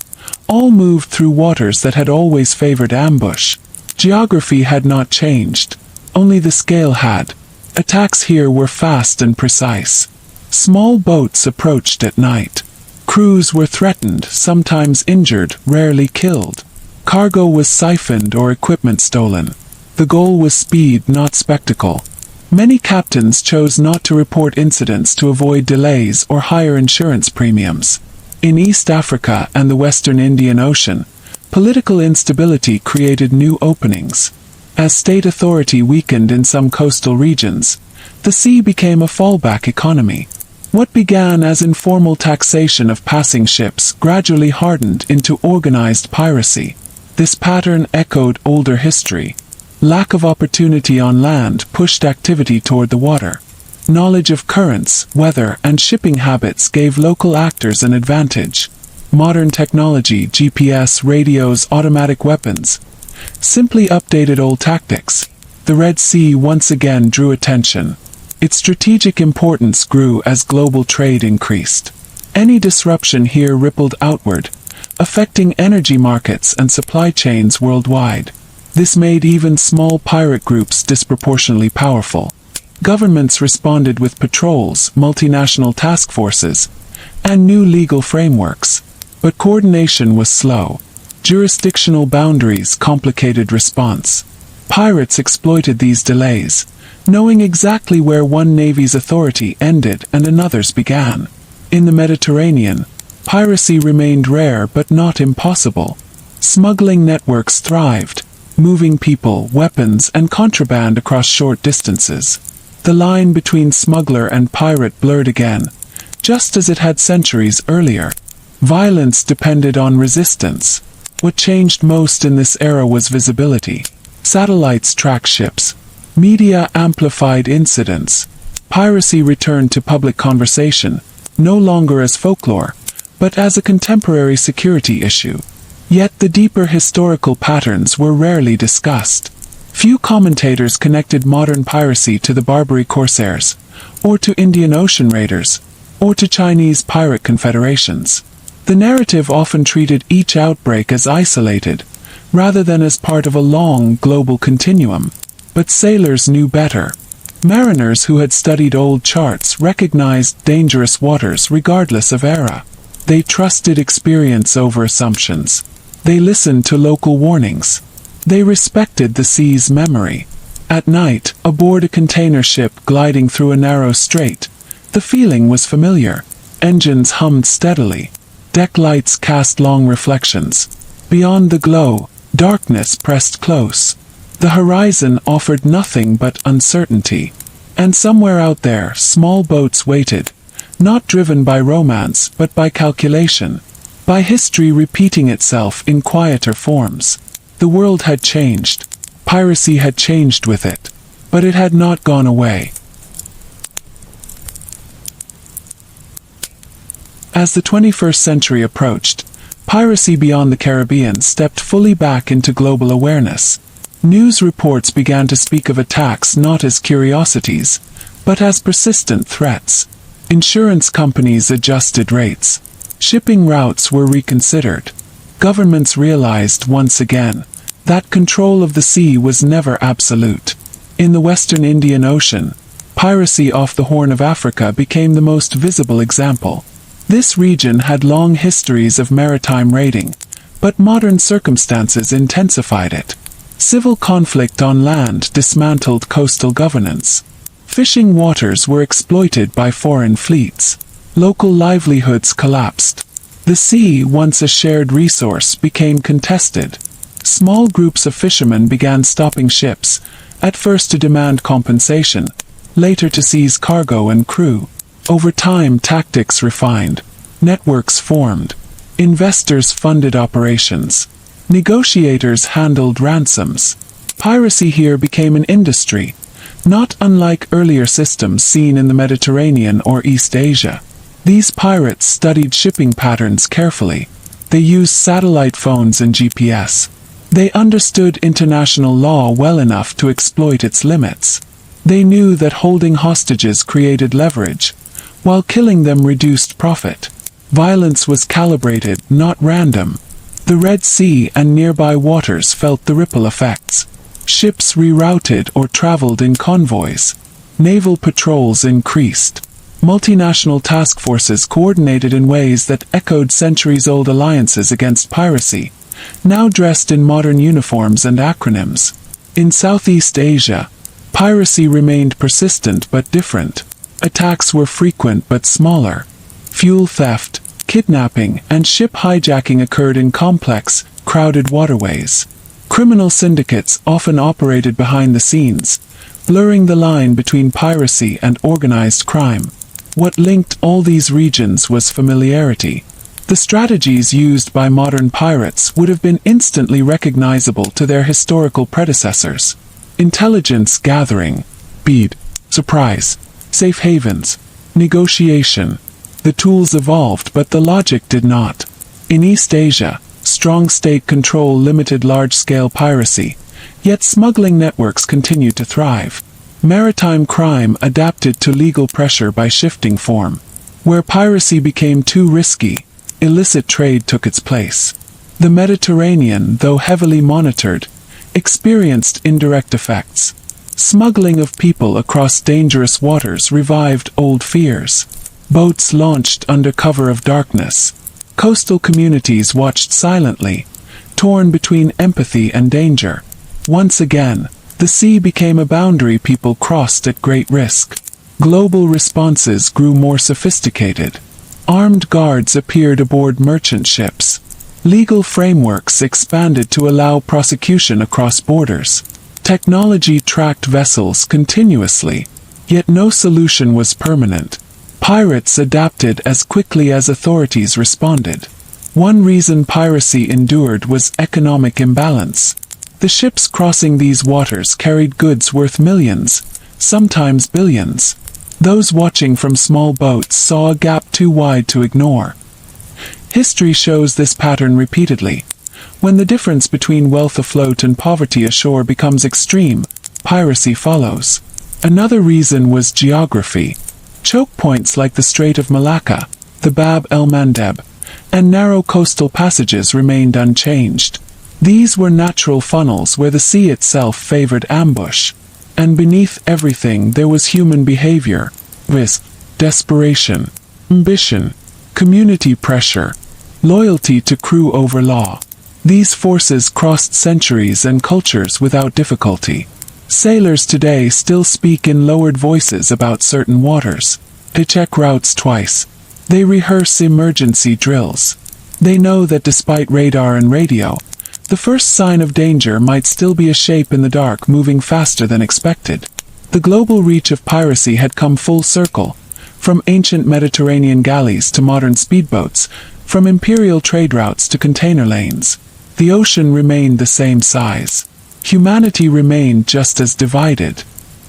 all moved through waters that had always favored ambush. Geography had not changed, only the scale had. Attacks here were fast and precise. Small boats approached at night. Crews were threatened, sometimes injured, rarely killed. Cargo was siphoned or equipment stolen. The goal was speed, not spectacle. Many captains chose not to report incidents to avoid delays or higher insurance premiums. In East Africa and the Western Indian Ocean, political instability created new openings. As state authority weakened in some coastal regions, the sea became a fallback economy. What began as informal taxation of passing ships gradually hardened into organized piracy. This pattern echoed older history. Lack of opportunity on land pushed activity toward the water. Knowledge of currents, weather, and shipping habits gave local actors an advantage. Modern technology, GPS, radios, automatic weapons, simply updated old tactics. The Red Sea once again drew attention. Its strategic importance grew as global trade increased. Any disruption here rippled outward, affecting energy markets and supply chains worldwide. This made even small pirate groups disproportionately powerful. Governments responded with patrols, multinational task forces, and new legal frameworks. But coordination was slow. Jurisdictional boundaries complicated response. Pirates exploited these delays, knowing exactly where one navy's authority ended and another's began. In the Mediterranean, piracy remained rare but not impossible. Smuggling networks thrived, moving people, weapons, and contraband across short distances. The line between smuggler and pirate blurred again, just as it had centuries earlier. Violence depended on resistance. What changed most in this era was visibility. Satellites tracked ships. Media amplified incidents. Piracy returned to public conversation, no longer as folklore, but as a contemporary security issue. Yet the deeper historical patterns were rarely discussed. Few commentators connected modern piracy to the Barbary Corsairs, or to Indian Ocean raiders, or to Chinese pirate confederations. The narrative often treated each outbreak as isolated, rather than as part of a long, global continuum. But sailors knew better. Mariners who had studied old charts recognized dangerous waters regardless of era. They trusted experience over assumptions. They listened to local warnings. They respected the sea's memory. At night, aboard a container ship gliding through a narrow strait, the feeling was familiar. Engines hummed steadily. Deck lights cast long reflections. Beyond the glow, darkness pressed close. The horizon offered nothing but uncertainty. And somewhere out there, small boats waited, not driven by romance but by calculation, by history repeating itself in quieter forms. The world had changed. Piracy had changed with it. But it had not gone away. As the 21st century approached, piracy beyond the Caribbean stepped fully back into global awareness. News reports began to speak of attacks not as curiosities, but as persistent threats. Insurance companies adjusted rates. Shipping routes were reconsidered. Governments realized once again that control of the sea was never absolute. In the Western Indian Ocean, piracy off the Horn of Africa became the most visible example. This region had long histories of maritime raiding, but modern circumstances intensified it. Civil conflict on land dismantled coastal governance. Fishing waters were exploited by foreign fleets. Local livelihoods collapsed. The sea, once a shared resource, became contested. Small groups of fishermen began stopping ships, at first to demand compensation, later to seize cargo and crew. Over time, tactics refined. Networks formed. Investors funded operations. Negotiators handled ransoms. Piracy here became an industry, not unlike earlier systems seen in the Mediterranean or East Asia. These pirates studied shipping patterns carefully. They used satellite phones and GPS. They understood international law well enough to exploit its limits. They knew that holding hostages created leverage, while killing them reduced profit. Violence was calibrated, not random. The Red Sea and nearby waters felt the ripple effects. Ships rerouted or traveled in convoys. Naval patrols increased. Multinational task forces coordinated in ways that echoed centuries-old alliances against piracy, now dressed in modern uniforms and acronyms. In Southeast Asia, piracy remained persistent but different. Attacks were frequent but smaller. Fuel theft, kidnapping, and ship hijacking occurred in complex, crowded waterways. Criminal syndicates often operated behind the scenes, blurring the line between piracy and organized crime. What linked all these regions was familiarity. The strategies used by modern pirates would have been instantly recognizable to their historical predecessors. Intelligence gathering, speed, surprise, safe havens, negotiation. The tools evolved, but the logic did not. In East Asia, strong state control limited large-scale piracy, yet smuggling networks continued to thrive. Maritime crime adapted to legal pressure by shifting form. Where piracy became too risky, illicit trade took its place. The Mediterranean, though heavily monitored, experienced indirect effects. Smuggling of people across dangerous waters revived old fears. Boats launched under cover of darkness. Coastal communities watched silently, torn between empathy and danger. Once again, the sea became a boundary people crossed at great risk. Global responses grew more sophisticated. Armed guards appeared aboard merchant ships. Legal frameworks expanded to allow prosecution across borders. Technology tracked vessels continuously, yet no solution was permanent. Pirates adapted as quickly as authorities responded. One reason piracy endured was economic imbalance. The ships crossing these waters carried goods worth millions, sometimes billions. Those watching from small boats saw a gap too wide to ignore. History shows this pattern repeatedly. When the difference between wealth afloat and poverty ashore becomes extreme, piracy follows. Another reason was geography. Choke points like the Strait of Malacca, the Bab el-Mandeb, and narrow coastal passages remained unchanged. These were natural funnels where the sea itself favored ambush. And beneath everything there was human behavior, risk, desperation, ambition, community pressure, loyalty to crew over law. These forces crossed centuries and cultures without difficulty. Sailors today still speak in lowered voices about certain waters. They check routes twice. They rehearse emergency drills. They know that despite radar and radio, the first sign of danger might still be a shape in the dark moving faster than expected. The global reach of piracy had come full circle, from ancient Mediterranean galleys to modern speedboats, from imperial trade routes to container lanes. The ocean remained the same size. Humanity remained just as divided.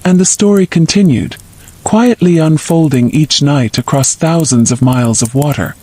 And the story continued, quietly unfolding each night across thousands of miles of water.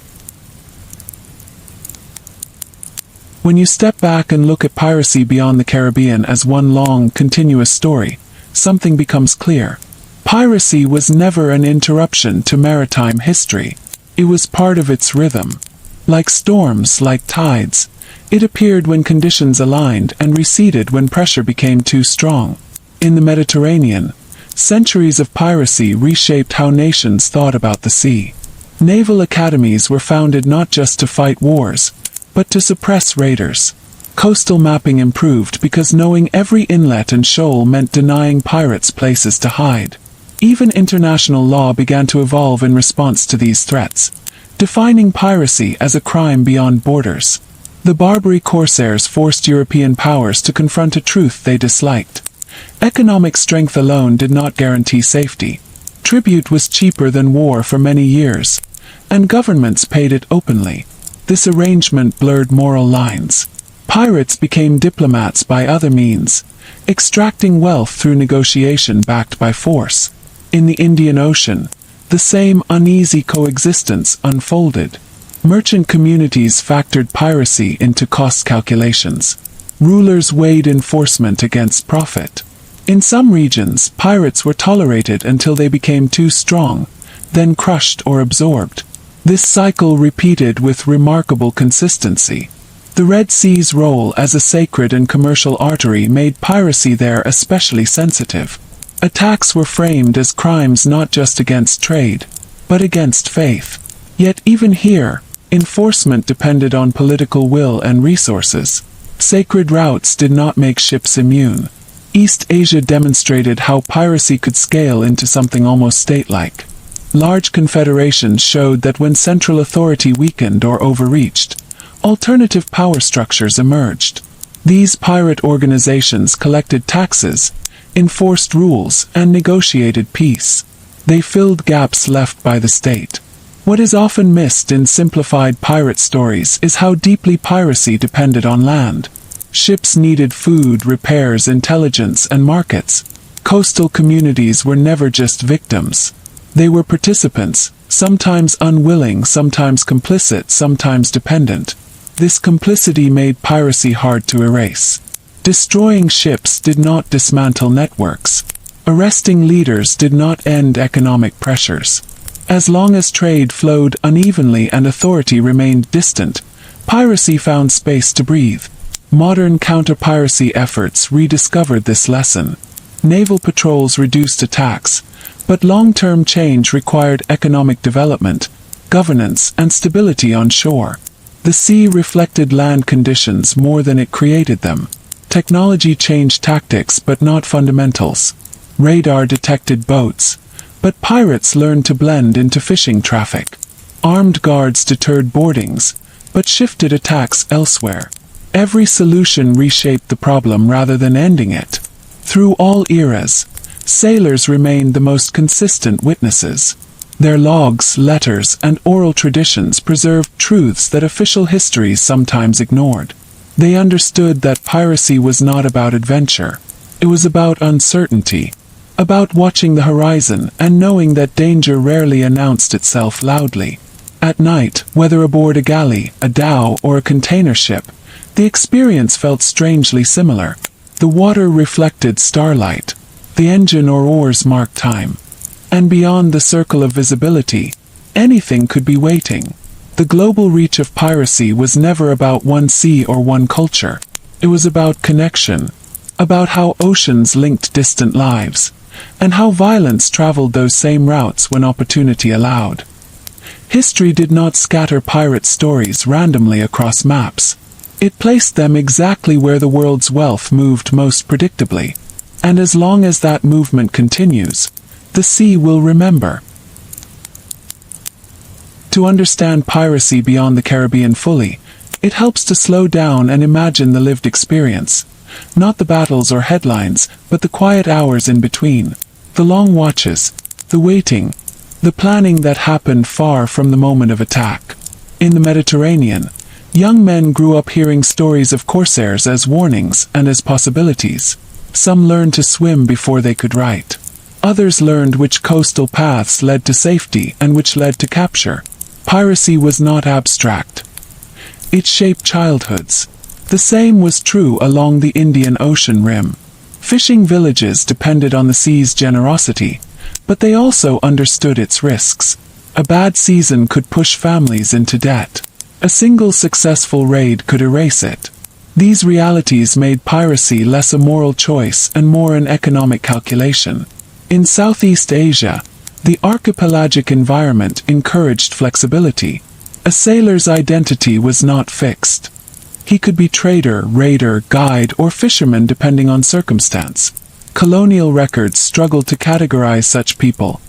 When you step back and look at piracy beyond the Caribbean as one long, continuous story, something becomes clear. Piracy was never an interruption to maritime history. It was part of its rhythm. Like storms, like tides, it appeared when conditions aligned and receded when pressure became too strong. In the Mediterranean, centuries of piracy reshaped how nations thought about the sea. Naval academies were founded not just to fight wars, but to suppress raiders. Coastal mapping improved because knowing every inlet and shoal meant denying pirates places to hide. Even international law began to evolve in response to these threats, defining piracy as a crime beyond borders. The Barbary Corsairs forced European powers to confront a truth they disliked. Economic strength alone did not guarantee safety. Tribute was cheaper than war for many years, and governments paid it openly. This arrangement blurred moral lines. Pirates became diplomats by other means, extracting wealth through negotiation backed by force. In the Indian Ocean, the same uneasy coexistence unfolded. Merchant communities factored piracy into cost calculations. Rulers weighed enforcement against profit. In some regions, pirates were tolerated until they became too strong, then crushed or absorbed. This cycle repeated with remarkable consistency. The Red Sea's role as a sacred and commercial artery made piracy there especially sensitive. Attacks were framed as crimes not just against trade, but against faith. Yet even here, enforcement depended on political will and resources. Sacred routes did not make ships immune. East Asia demonstrated how piracy could scale into something almost state-like. Large confederations showed that when central authority weakened or overreached, alternative power structures emerged. These pirate organizations collected taxes, enforced rules, and negotiated peace. They filled gaps left by the state. What is often missed in simplified pirate stories is how deeply piracy depended on land. Ships needed food, repairs, intelligence, and markets. Coastal communities were never just victims. They were participants, sometimes unwilling, sometimes complicit, sometimes dependent. This complicity made piracy hard to erase. Destroying ships did not dismantle networks. Arresting leaders did not end economic pressures. As long as trade flowed unevenly and authority remained distant, piracy found space to breathe. Modern counter-piracy efforts rediscovered this lesson. Naval patrols reduced attacks, but long-term change required economic development, governance, and stability on shore. The sea reflected land conditions more than it created them. Technology changed tactics but not fundamentals. Radar detected boats, but pirates learned to blend into fishing traffic. Armed guards deterred boardings, but shifted attacks elsewhere. Every solution reshaped the problem rather than ending it. Through all eras, sailors remained the most consistent witnesses. Their logs, letters, and oral traditions preserved truths that official histories sometimes ignored. They understood that piracy was not about adventure. It was about uncertainty, about watching the horizon and knowing that danger rarely announced itself loudly. At night, whether aboard a galley, a dhow, or a container ship, the experience felt strangely similar. The water reflected starlight. The engine or oars marked time. And beyond the circle of visibility, anything could be waiting. The global reach of piracy was never about one sea or one culture. It was about connection, about how oceans linked distant lives, and how violence traveled those same routes when opportunity allowed. History did not scatter pirate stories randomly across maps. It placed them exactly where the world's wealth moved most predictably. And as long as that movement continues, the sea will remember. To understand piracy beyond the Caribbean fully, it helps to slow down and imagine the lived experience. Not the battles or headlines, but the quiet hours in between. The long watches, the waiting, the planning that happened far from the moment of attack. In the Mediterranean, young men grew up hearing stories of Corsairs as warnings and as possibilities. Some learned to swim before they could write. Others learned which coastal paths led to safety and which led to capture. Piracy was not abstract. It shaped childhoods. The same was true along the Indian Ocean rim. Fishing villages depended on the sea's generosity, but they also understood its risks. A bad season could push families into debt. A single successful raid could erase it. These realities made piracy less a moral choice and more an economic calculation. In Southeast Asia, the archipelagic environment encouraged flexibility. A sailor's identity was not fixed. He could be trader, raider, guide, or fisherman depending on circumstance. Colonial records struggled to categorize such people,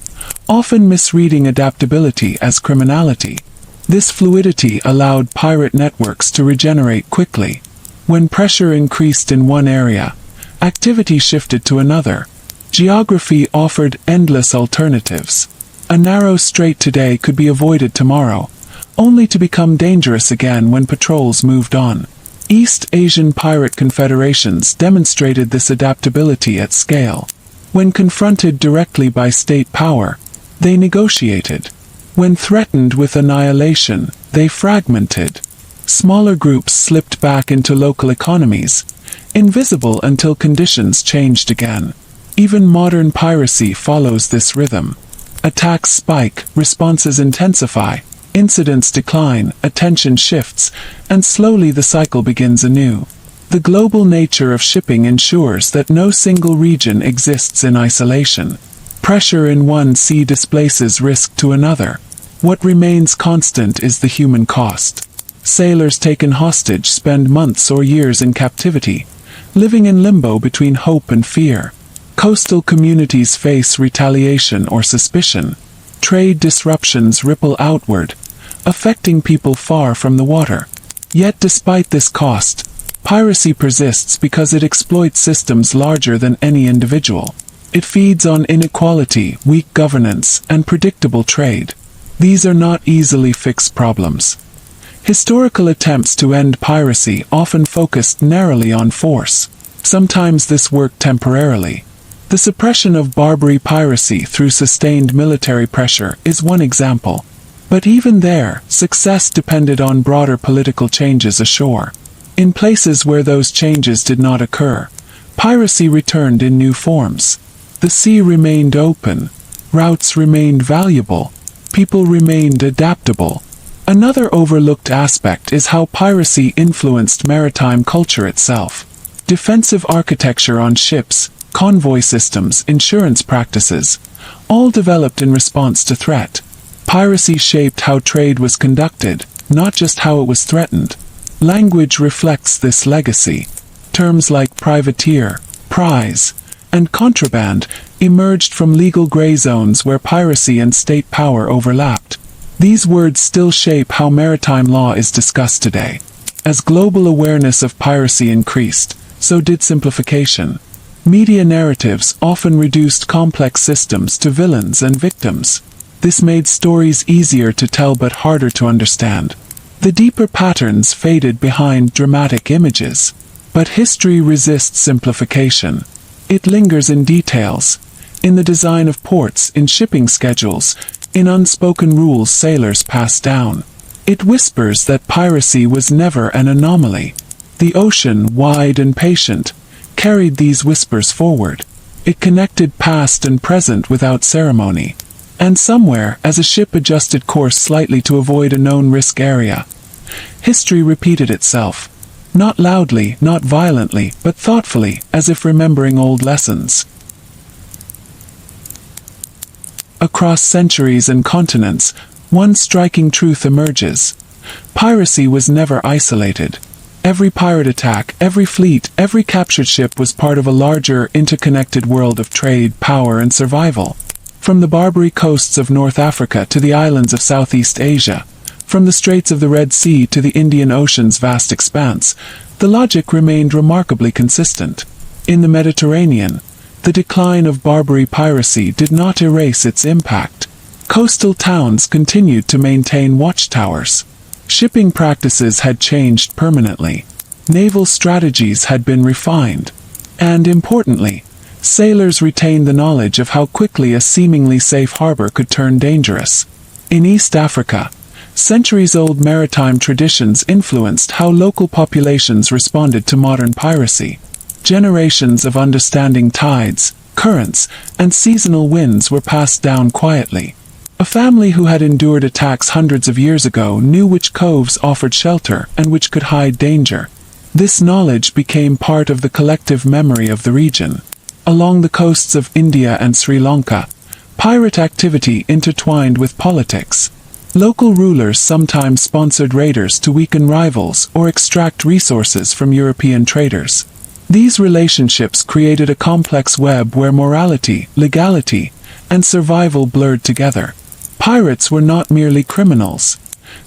often misreading adaptability as criminality. This fluidity allowed pirate networks to regenerate quickly. When pressure increased in one area, activity shifted to another. Geography offered endless alternatives. A narrow strait today could be avoided tomorrow, only to become dangerous again when patrols moved on. East Asian pirate confederations demonstrated this adaptability at scale. When confronted directly by state power, they negotiated. When threatened with annihilation, they fragmented. Smaller groups slipped back into local economies, invisible until conditions changed again. Even modern piracy follows this rhythm. Attacks spike, responses intensify, incidents decline, attention shifts, and slowly the cycle begins anew. The global nature of shipping ensures that no single region exists in isolation. Pressure in one sea displaces risk to another. What remains constant is the human cost. Sailors taken hostage spend months or years in captivity, living in limbo between hope and fear. Coastal communities face retaliation or suspicion. Trade disruptions ripple outward, affecting people far from the water. Yet despite this cost, piracy persists because it exploits systems larger than any individual. It feeds on inequality, weak governance, and predictable trade. These are not easily fixed problems. Historical attempts to end piracy often focused narrowly on force. Sometimes this worked temporarily. The suppression of Barbary piracy through sustained military pressure is one example. But even there, success depended on broader political changes ashore. In places where those changes did not occur, piracy returned in new forms. The sea remained open, routes remained valuable, people remained adaptable. Another overlooked aspect is how piracy influenced maritime culture itself. Defensive architecture on ships, convoy systems, insurance practices, all developed in response to threat. Piracy shaped how trade was conducted, not just how it was threatened. Language reflects this legacy. Terms like privateer, prize, and contraband emerged from legal gray zones where piracy and state power overlapped. These words still shape how maritime law is discussed today. As global awareness of piracy increased, so did simplification. Media narratives often reduced complex systems to villains and victims. This made stories easier to tell but harder to understand. The deeper patterns faded behind dramatic images. But history resists simplification. It lingers in details, in the design of ports, in shipping schedules, in unspoken rules sailors pass down. It whispers that piracy was never an anomaly. The ocean, wide and patient, carried these whispers forward. It connected past and present without ceremony. And somewhere, as a ship adjusted course slightly to avoid a known risk area, history repeated itself. Not loudly, not violently, but thoughtfully, as if remembering old lessons. Across centuries and continents, one striking truth emerges. Piracy was never isolated. Every pirate attack, every fleet, every captured ship was part of a larger, interconnected world of trade, power, and survival. From the Barbary coasts of North Africa to the islands of Southeast Asia, from the Straits of the Red Sea to the Indian Ocean's vast expanse, the logic remained remarkably consistent. In the Mediterranean, the decline of Barbary piracy did not erase its impact. Coastal towns continued to maintain watchtowers. Shipping practices had changed permanently. Naval strategies had been refined. And importantly, sailors retained the knowledge of how quickly a seemingly safe harbor could turn dangerous. In East Africa, centuries-old maritime traditions influenced how local populations responded to modern piracy. Generations of understanding tides, currents, and seasonal winds were passed down quietly. A family who had endured attacks hundreds of years ago knew which coves offered shelter and which could hide danger. This knowledge became part of the collective memory of the region. Along the coasts of India and Sri Lanka, pirate activity intertwined with politics. Local rulers sometimes sponsored raiders to weaken rivals or extract resources from European traders. These relationships created a complex web where morality, legality, and survival blurred together. Pirates were not merely criminals.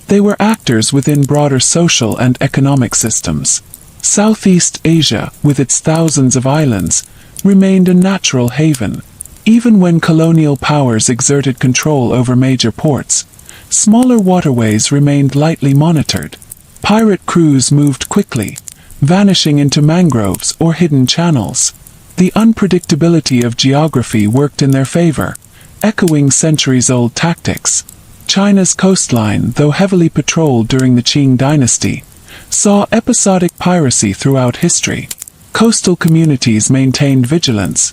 They were actors within broader social and economic systems. Southeast Asia, with its thousands of islands, remained a natural haven. Even when colonial powers exerted control over major ports, smaller waterways remained lightly monitored. Pirate crews moved quickly, vanishing into mangroves or hidden channels. The unpredictability of geography worked in their favor, echoing centuries-old tactics. China's coastline, though heavily patrolled during the Qing dynasty, saw episodic piracy throughout history. Coastal communities maintained vigilance,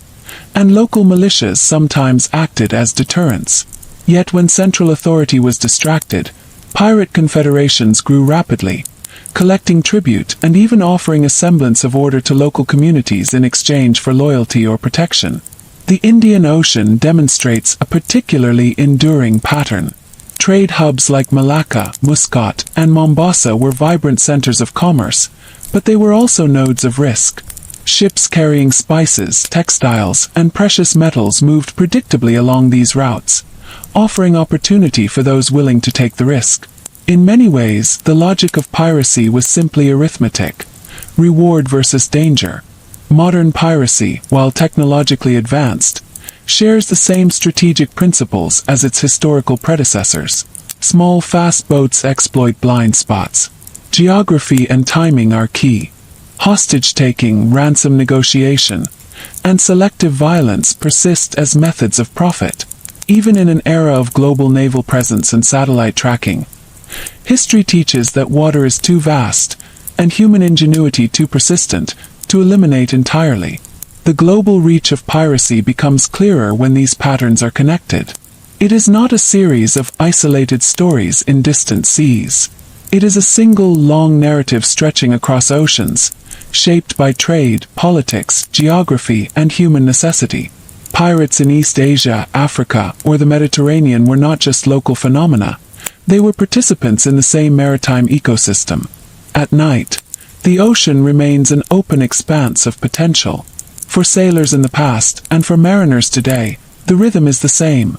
and local militias sometimes acted as deterrents. Yet when central authority was distracted, pirate confederations grew rapidly, collecting tribute and even offering a semblance of order to local communities in exchange for loyalty or protection. The Indian Ocean demonstrates a particularly enduring pattern. Trade hubs like Malacca, Muscat, and Mombasa were vibrant centers of commerce, but they were also nodes of risk. Ships carrying spices, textiles, and precious metals moved predictably along these routes, offering opportunity for those willing to take the risk. In many ways, the logic of piracy was simply arithmetic: reward versus danger. Modern piracy, while technologically advanced, shares the same strategic principles as its historical predecessors. Small, fast boats exploit blind spots. Geography and timing are key. Hostage-taking, ransom negotiation, and selective violence persist as methods of profit, even in an era of global naval presence and satellite tracking. History teaches that water is too vast, and human ingenuity too persistent, to eliminate entirely. The global reach of piracy becomes clearer when these patterns are connected. It is not a series of isolated stories in distant seas. It is a single long narrative stretching across oceans, shaped by trade, politics, geography, and human necessity. Pirates in East Asia, Africa, or the Mediterranean were not just local phenomena. They were participants in the same maritime ecosystem. At night, the ocean remains an open expanse of potential. For sailors in the past, and for mariners today, the rhythm is the same.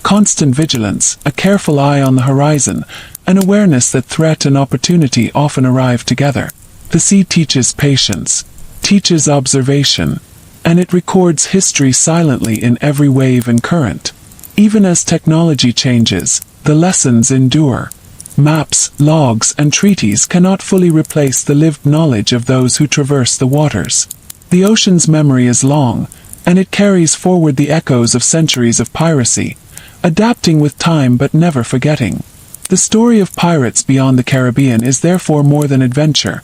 Constant vigilance, a careful eye on the horizon, an awareness that threat and opportunity often arrive together. The sea teaches patience, teaches observation, and it records history silently in every wave and current. Even as technology changes, the lessons endure. Maps, logs, and treaties cannot fully replace the lived knowledge of those who traverse the waters. The ocean's memory is long, and it carries forward the echoes of centuries of piracy, adapting with time but never forgetting. The story of pirates beyond the Caribbean is therefore more than adventure.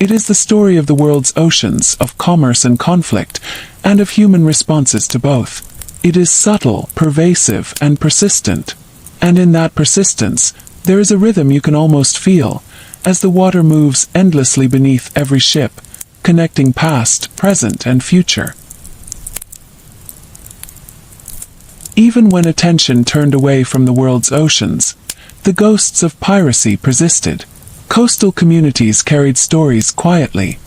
It is the story of the world's oceans, of commerce and conflict, and of human responses to both. It is subtle, pervasive, and persistent. And in that persistence, there is a rhythm you can almost feel, as the water moves endlessly beneath every ship, connecting past, present, and future. Even when attention turned away from the world's oceans, the ghosts of piracy persisted. Coastal communities carried stories quietly,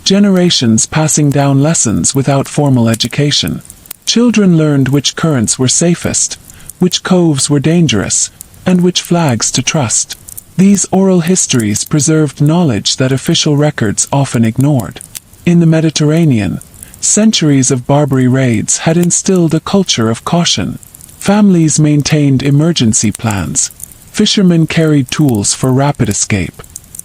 generations passing down lessons without formal education. Children learned which currents were safest, which coves were dangerous, and which flags to trust. These oral histories preserved knowledge that official records often ignored. In the Mediterranean, centuries of Barbary raids had instilled a culture of caution. Families maintained emergency plans. Fishermen carried tools for rapid escape.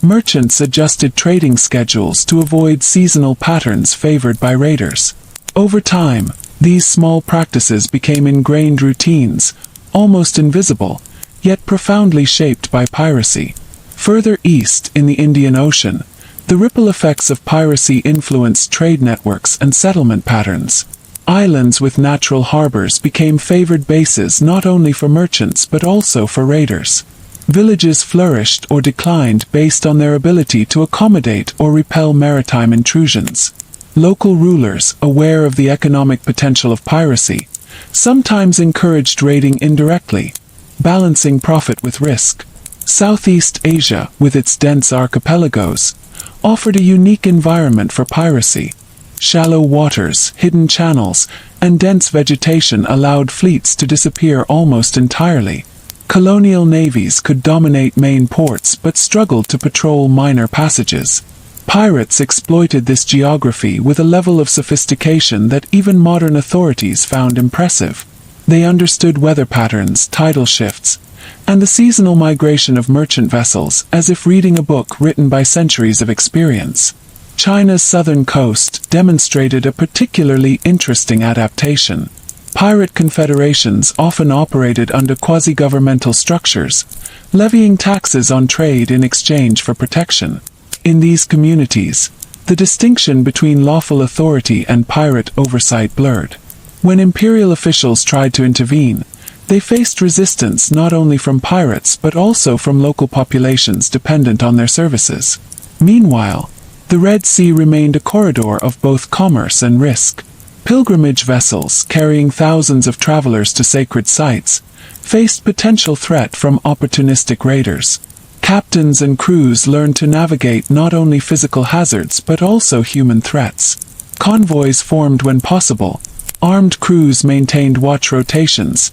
Merchants adjusted trading schedules to avoid seasonal patterns favored by raiders. Over time, these small practices became ingrained routines, almost invisible, yet profoundly shaped by piracy. Further east in the Indian Ocean, the ripple effects of piracy influenced trade networks and settlement patterns. Islands with natural harbors became favored bases not only for merchants but also for raiders. Villages flourished or declined based on their ability to accommodate or repel maritime intrusions. Local rulers, aware of the economic potential of piracy, sometimes encouraged raiding indirectly, balancing profit with risk. Southeast Asia, with its dense archipelagos, offered a unique environment for piracy. Shallow waters, hidden channels, and dense vegetation allowed fleets to disappear almost entirely. Colonial navies could dominate main ports but struggled to patrol minor passages. Pirates exploited this geography with a level of sophistication that even modern authorities found impressive. They understood weather patterns, tidal shifts, and the seasonal migration of merchant vessels as if reading a book written by centuries of experience. China's southern coast demonstrated a particularly interesting adaptation. Pirate confederations often operated under quasi-governmental structures, levying taxes on trade in exchange for protection. In these communities, The distinction between lawful authority and pirate oversight blurred. When imperial officials tried to intervene, they faced resistance not only from pirates but also from local populations dependent on their services. Meanwhile, the Red Sea remained a corridor of both commerce and risk. Pilgrimage vessels, carrying thousands of travelers to sacred sites, faced potential threat from opportunistic raiders. Captains and crews learned to navigate not only physical hazards but also human threats. Convoys formed when possible, armed crews maintained watch rotations,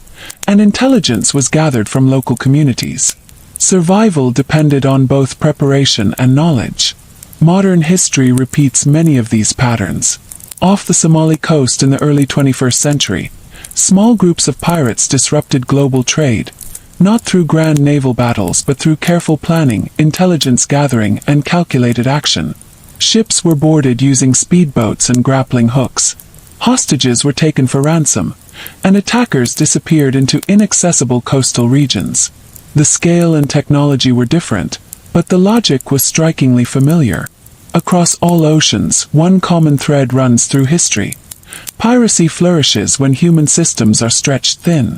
and intelligence was gathered from local communities. Survival depended on both preparation and knowledge. Modern history repeats many of these patterns. Off the Somali coast in the early 21st century, small groups of pirates disrupted global trade, not through grand naval battles but through careful planning, intelligence gathering, and calculated action. Ships were boarded using speedboats and grappling hooks. Hostages were taken for ransom, and attackers disappeared into inaccessible coastal regions. The scale and technology were different, but the logic was strikingly familiar. Across all oceans, one common thread runs through history. Piracy flourishes when human systems are stretched thin.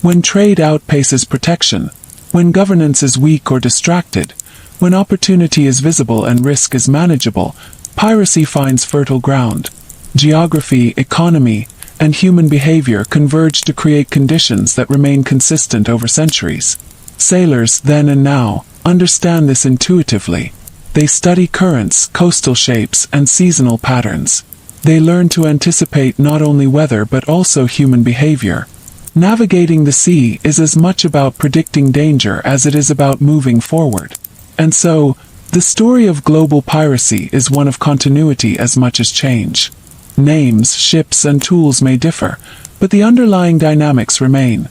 When trade outpaces protection, when governance is weak or distracted, when opportunity is visible and risk is manageable, piracy finds fertile ground. Geography, economy, and human behavior converge to create conditions that remain consistent over centuries. Sailors, then and now, understand this intuitively. They study currents, coastal shapes, and seasonal patterns. They learn to anticipate not only weather but also human behavior. Navigating the sea is as much about predicting danger as it is about moving forward. And so, the story of global piracy is one of continuity as much as change. Names, ships, and tools may differ, but the underlying dynamics remain.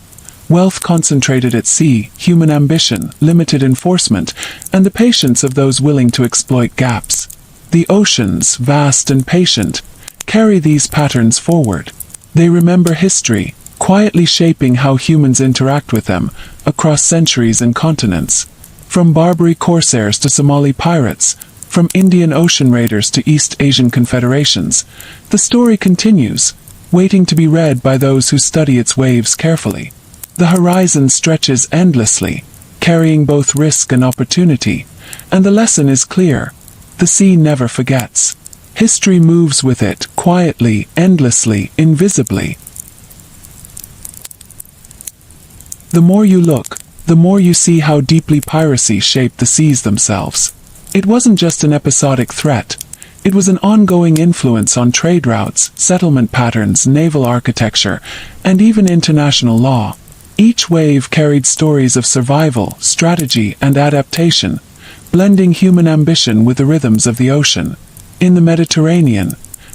Wealth concentrated at sea, human ambition, limited enforcement, and the patience of those willing to exploit gaps. The oceans, vast and patient, carry these patterns forward. They remember history, quietly shaping how humans interact with them, across centuries and continents. From Barbary Corsairs to Somali pirates, from Indian Ocean raiders to East Asian confederations, the story continues, waiting to be read by those who study its waves carefully. The horizon stretches endlessly, carrying both risk and opportunity, and the lesson is clear. The sea never forgets. History moves with it, quietly, endlessly, invisibly. The more you look, the more you see how deeply piracy shaped the seas themselves. It wasn't just an episodic threat. It was an ongoing influence on trade routes, settlement patterns, naval architecture, and even international law. Each wave carried stories of survival, strategy, and adaptation, blending human ambition with the rhythms of the ocean. In the Mediterranean,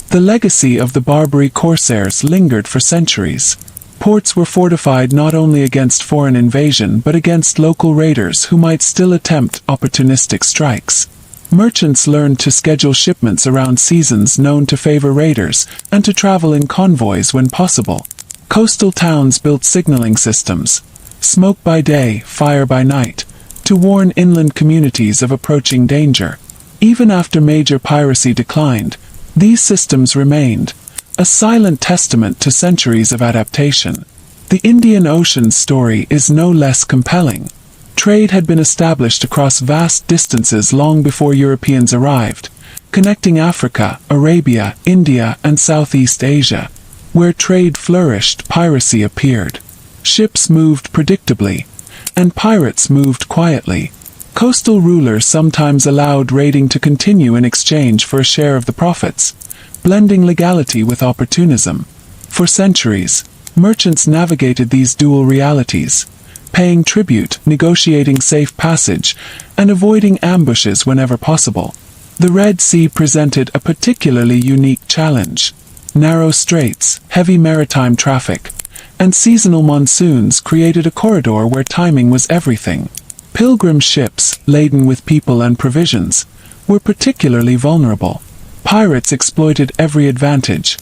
the legacy of the Barbary Corsairs lingered for centuries. Ports were fortified not only against foreign invasion but against local raiders who might still attempt opportunistic strikes. Merchants learned to schedule shipments around seasons known to favor raiders, and to travel in convoys when possible. Coastal towns built signaling systems, smoke by day, fire by night, to warn inland communities of approaching danger. Even after major piracy declined, these systems remained, a silent testament to centuries of adaptation. The Indian Ocean's story is no less compelling. Trade had been established across vast distances long before Europeans arrived, connecting Africa, Arabia, India, and Southeast Asia. Where trade flourished, piracy appeared. Ships moved predictably, and pirates moved quietly. Coastal rulers sometimes allowed raiding to continue in exchange for a share of the profits, blending legality with opportunism. For centuries, merchants navigated these dual realities, paying tribute, negotiating safe passage, and avoiding ambushes whenever possible. The Red Sea presented a particularly unique challenge. Narrow straits, heavy maritime traffic, and seasonal monsoons created a corridor where timing was everything. Pilgrim ships, laden with people and provisions, were particularly vulnerable. Pirates exploited every advantage.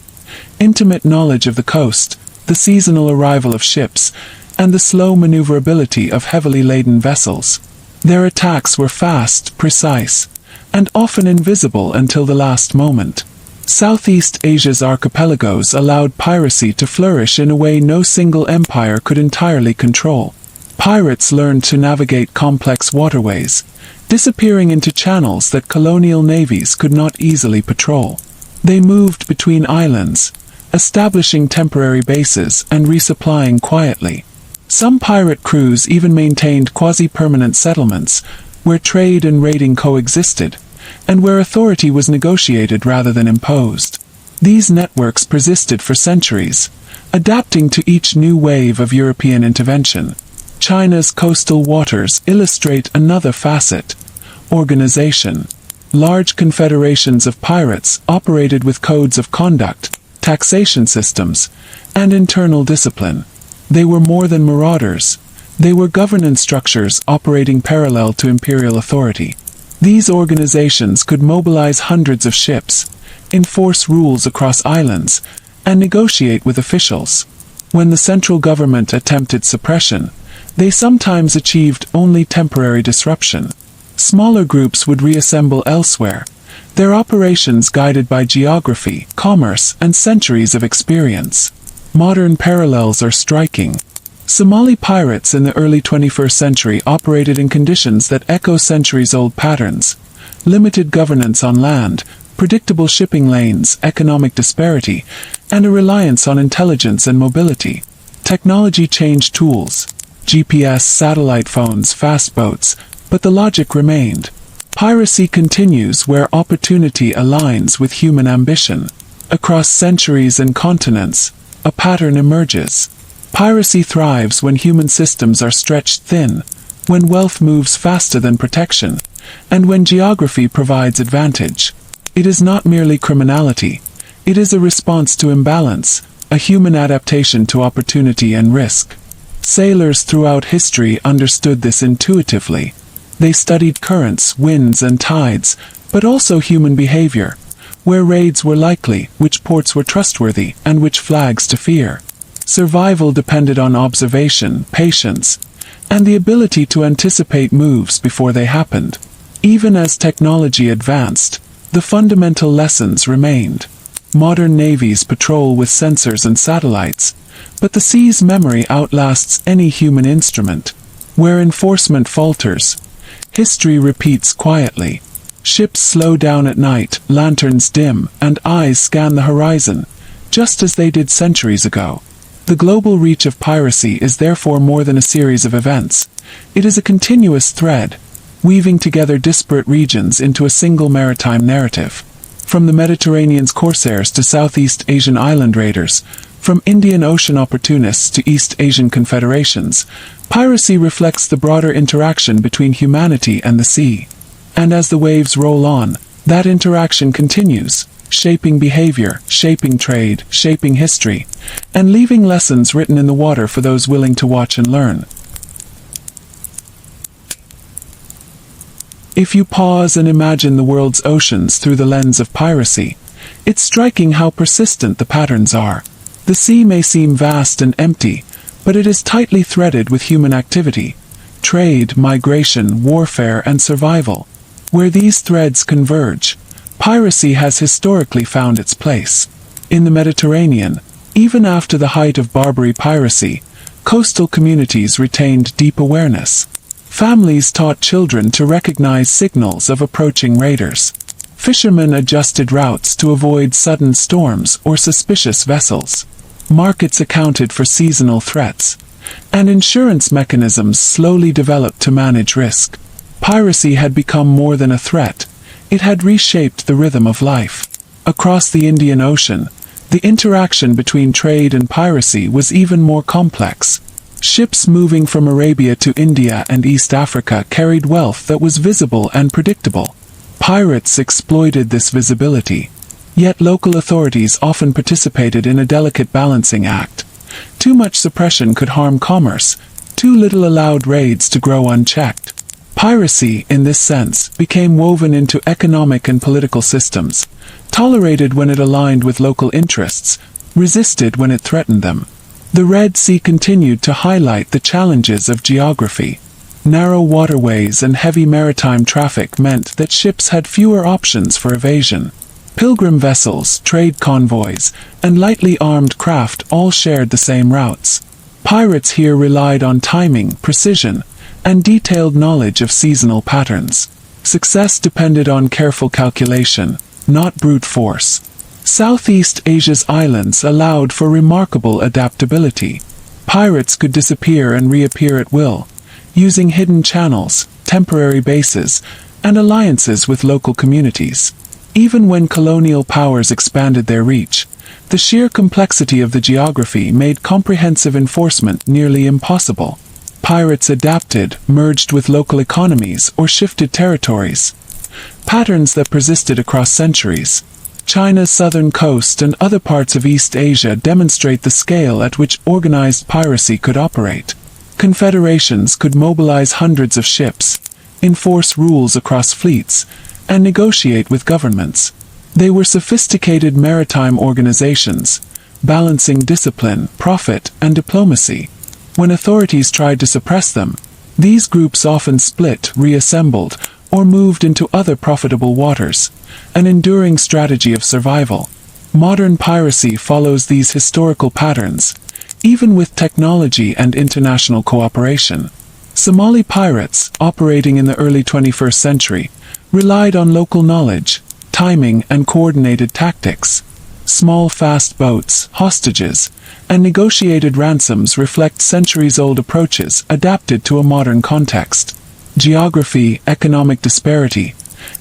Intimate knowledge of the coast, the seasonal arrival of ships, and the slow maneuverability of heavily laden vessels. Their attacks were fast, precise, and often invisible until the last moment. Southeast Asia's archipelagos allowed piracy to flourish in a way no single empire could entirely control. Pirates learned to navigate complex waterways, disappearing into channels that colonial navies could not easily patrol. They moved between islands, establishing temporary bases and resupplying quietly. Some pirate crews even maintained quasi-permanent settlements, where trade and raiding coexisted, and where authority was negotiated rather than imposed. These networks persisted for centuries, adapting to each new wave of European intervention. China's coastal waters illustrate another facet: organization. Large confederations of pirates operated with codes of conduct, taxation systems, and internal discipline. They were more than marauders. They were governance structures operating parallel to imperial authority. These organizations could mobilize hundreds of ships, enforce rules across islands, and negotiate with officials. When the central government attempted suppression, they sometimes achieved only temporary disruption. Smaller groups would reassemble elsewhere, their operations guided by geography, commerce, and centuries of experience. Modern parallels are striking. Somali pirates in the early 21st century operated in conditions that echo centuries-old patterns: limited governance on land, predictable shipping lanes, economic disparity, and a reliance on intelligence and mobility. Technology changed tools: GPS, satellite phones, fast boats, but the logic remained. Piracy continues where opportunity aligns with human ambition. Across centuries and continents, a pattern emerges. Piracy thrives when human systems are stretched thin, when wealth moves faster than protection, and when geography provides advantage. It is not merely criminality. It is a response to imbalance, a human adaptation to opportunity and risk. Sailors throughout history understood this intuitively. They studied currents, winds, and tides, but also human behavior: where raids were likely, which ports were trustworthy, and which flags to fear. Survival depended on observation, patience, and the ability to anticipate moves before they happened. Even as technology advanced, the fundamental lessons remained. Modern navies patrol with sensors and satellites, but the sea's memory outlasts any human instrument. Where enforcement falters, history repeats quietly. Ships slow down at night, lanterns dim, and eyes scan the horizon, just as they did centuries ago. The global reach of piracy is therefore more than a series of events. It is a continuous thread, weaving together disparate regions into a single maritime narrative. From the Mediterranean's Corsairs to Southeast Asian island raiders, from Indian Ocean opportunists to East Asian confederations, piracy reflects the broader interaction between humanity and the sea. And as the waves roll on, that interaction continues, shaping behavior, shaping trade, shaping history, and leaving lessons written in the water for those willing to watch and learn. If you pause and imagine the world's oceans through the lens of piracy, it's striking how persistent the patterns are. The sea may seem vast and empty, but it is tightly threaded with human activity: trade, migration, warfare, and survival. Where these threads converge, piracy has historically found its place. In the Mediterranean, even after the height of Barbary piracy, coastal communities retained deep awareness. Families taught children to recognize signals of approaching raiders. Fishermen adjusted routes to avoid sudden storms or suspicious vessels. Markets accounted for seasonal threats, and insurance mechanisms slowly developed to manage risk. Piracy had become more than a threat. It had reshaped the rhythm of life. Across the Indian Ocean, the interaction between trade and piracy was even more complex. Ships moving from Arabia to India and East Africa carried wealth that was visible and predictable. Pirates exploited this visibility. Yet local authorities often participated in a delicate balancing act. Too much suppression could harm commerce. Too little allowed raids to grow unchecked. Piracy, in this sense, became woven into economic and political systems, tolerated when it aligned with local interests, resisted when it threatened them. The Red Sea continued to highlight the challenges of geography. Narrow waterways and heavy maritime traffic meant that ships had fewer options for evasion. Pilgrim vessels, trade convoys, and lightly armed craft all shared the same routes. Pirates here relied on timing, precision, and detailed knowledge of seasonal patterns. Success depended on careful calculation, not brute force. Southeast Asia's islands allowed for remarkable adaptability. Pirates could disappear and reappear at will, using hidden channels, temporary bases, and alliances with local communities. Even when colonial powers expanded their reach, the sheer complexity of the geography made comprehensive enforcement nearly impossible. Pirates adapted, merged with local economies, or shifted territories. Patterns that persisted across centuries. China's southern coast and other parts of East Asia demonstrate the scale at which organized piracy could operate. Confederations could mobilize hundreds of ships, enforce rules across fleets, and negotiate with governments. They were sophisticated maritime organizations, balancing discipline, profit, and diplomacy. When authorities tried to suppress them, these groups often split, reassembled, or moved into other profitable waters, an enduring strategy of survival. Modern piracy follows these historical patterns, even with technology and international cooperation. Somali pirates, operating in the early 21st century, relied on local knowledge, timing, and coordinated tactics. Small fast boats, hostages, and negotiated ransoms reflect centuries-old approaches adapted to a modern context. Geography, economic disparity,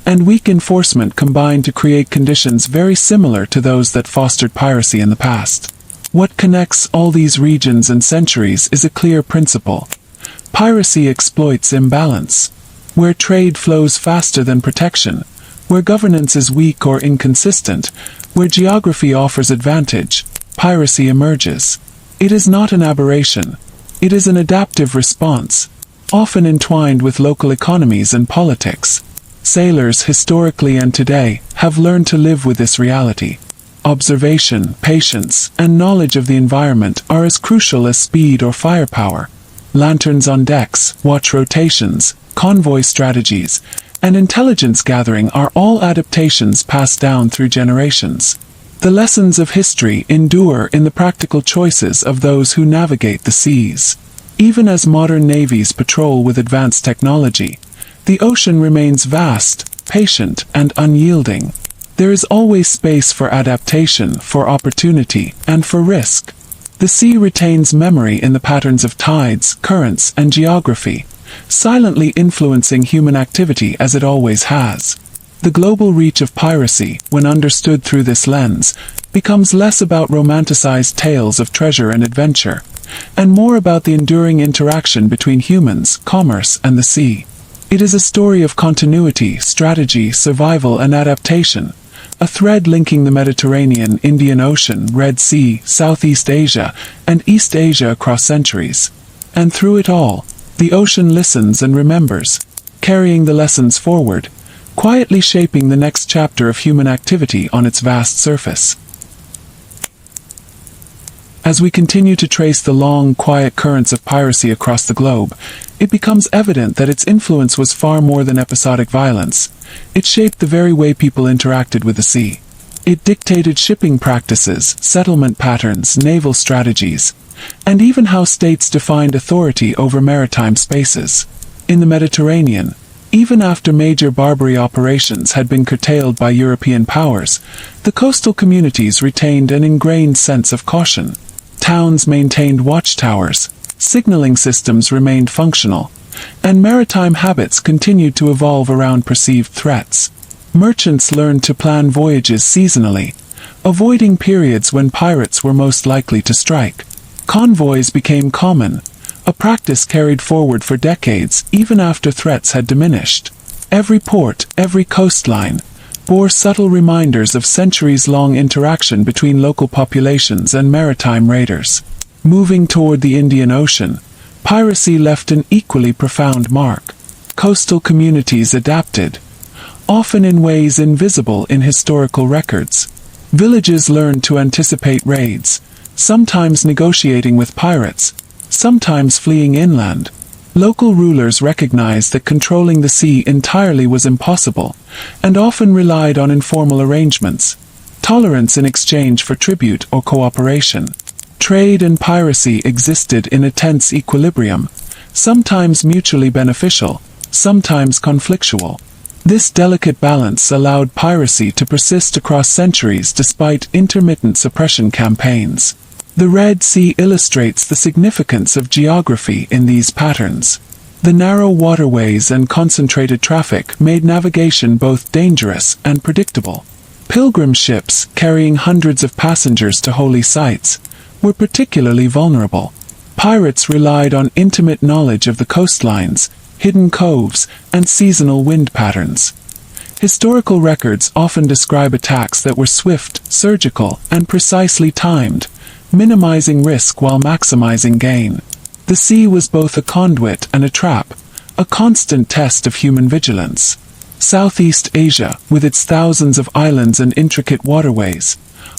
and weak enforcement combined to create conditions very similar to those that fostered piracy in the past. What connects all these regions and centuries is a clear principle. Piracy exploits imbalance. Where trade flows faster than protection, where governance is weak or inconsistent, where geography offers advantage, piracy emerges. It is not an aberration. It is an adaptive response, often entwined with local economies and politics. Sailors, historically and today, have learned to live with this reality. Observation, patience, and knowledge of the environment are as crucial as speed or firepower. Lanterns on decks, watch rotations, convoy strategies, and intelligence gathering are all adaptations passed down through generations. The lessons of history endure in the practical choices of those who navigate the seas. Even as modern navies patrol with advanced technology, the ocean remains vast, patient, and unyielding. There is always space for adaptation, for opportunity, and for risk. The sea retains memory in the patterns of tides, currents, and geography, silently influencing human activity as it always has. The global reach of piracy, when understood through this lens, becomes less about romanticized tales of treasure and adventure, and more about the enduring interaction between humans, commerce, and the sea. It is a story of continuity, strategy, survival, and adaptation, a thread linking the Mediterranean, Indian Ocean, Red Sea, Southeast Asia, and East Asia across centuries. And through it all, the ocean listens and remembers, carrying the lessons forward, quietly shaping the next chapter of human activity on its vast surface. As we continue to trace the long, quiet currents of piracy across the globe, it becomes evident that its influence was far more than episodic violence. It shaped the very way people interacted with the sea. It dictated shipping practices, settlement patterns, naval strategies, and even how states defined authority over maritime spaces. In the Mediterranean, even after major Barbary operations had been curtailed by European powers, the coastal communities retained an ingrained sense of caution. Towns maintained watchtowers, signaling systems remained functional, and maritime habits continued to evolve around perceived threats. Merchants learned to plan voyages seasonally, avoiding periods when pirates were most likely to strike. Convoys became common, a practice carried forward for decades even after threats had diminished. Every port, every coastline, bore subtle reminders of centuries-long interaction between local populations and maritime raiders. Moving toward the Indian Ocean, piracy left an equally profound mark. Coastal communities adapted, often in ways invisible in historical records. Villages learned to anticipate raids, sometimes negotiating with pirates, sometimes fleeing inland. Local rulers recognized that controlling the sea entirely was impossible, and often relied on informal arrangements, tolerance in exchange for tribute or cooperation. Trade and piracy existed in a tense equilibrium, sometimes mutually beneficial, sometimes conflictual. This delicate balance allowed piracy to persist across centuries despite intermittent suppression campaigns. The Red Sea illustrates the significance of geography in these patterns. The narrow waterways and concentrated traffic made navigation both dangerous and predictable. Pilgrim ships, carrying hundreds of passengers to holy sites, were particularly vulnerable. Pirates relied on intimate knowledge of the coastlines, hidden coves, and seasonal wind patterns. Historical records often describe attacks that were swift, surgical, and precisely timed, minimizing risk while maximizing gain. The sea was both a conduit and a trap, a constant test of human vigilance. Southeast Asia, with its thousands of islands and intricate waterways,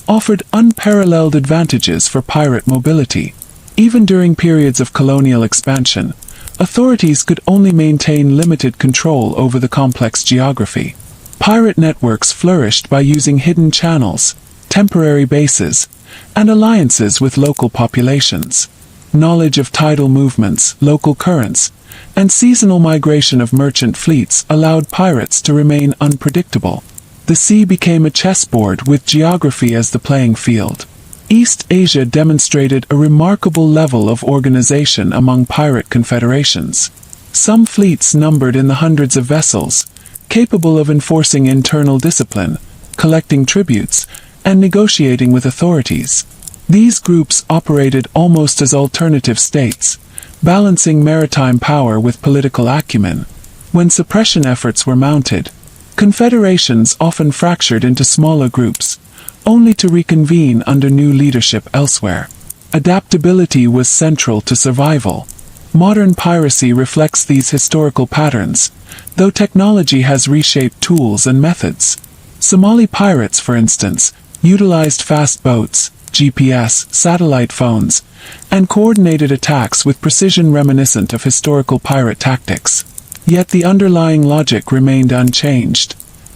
offered unparalleled advantages for pirate mobility. Even during periods of colonial expansion, authorities could only maintain limited control over the complex geography. Pirate networks flourished by using hidden channels, temporary bases, and alliances with local populations. Knowledge of tidal movements, local currents, and seasonal migration of merchant fleets allowed pirates to remain unpredictable. The sea became a chessboard with geography as the playing field. East Asia demonstrated a remarkable level of organization among pirate confederations. Some fleets numbered in the hundreds of vessels, capable of enforcing internal discipline, collecting tributes, and negotiating with authorities. These groups operated almost as alternative states, balancing maritime power with political acumen. When suppression efforts were mounted, confederations often fractured into smaller groups, only to reconvene under new leadership elsewhere. Adaptability was central to survival. Modern piracy reflects these historical patterns, though technology has reshaped tools and methods. Somali pirates, for instance, utilized fast boats, GPS, satellite phones, and coordinated attacks with precision reminiscent of historical pirate tactics. Yet the underlying logic remained unchanged.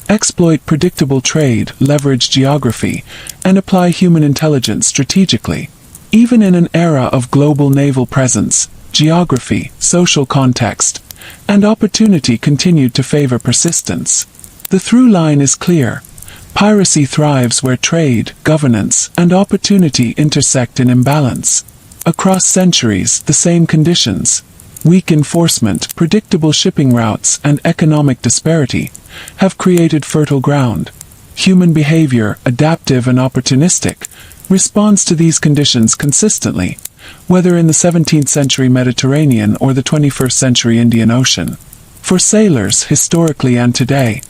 Exploit predictable trade, leverage geography, and apply human intelligence strategically. Even in an era of global naval presence, geography, social context, and opportunity continued to favor persistence. The through line is clear. Piracy thrives where trade, governance, and opportunity intersect in imbalance. Across centuries, the same conditions, weak enforcement, predictable shipping routes, and economic disparity, have created fertile ground. Human behavior, adaptive and opportunistic, responds to these conditions consistently, whether in the 17th century Mediterranean or the 21st century Indian Ocean. For sailors, historically and today,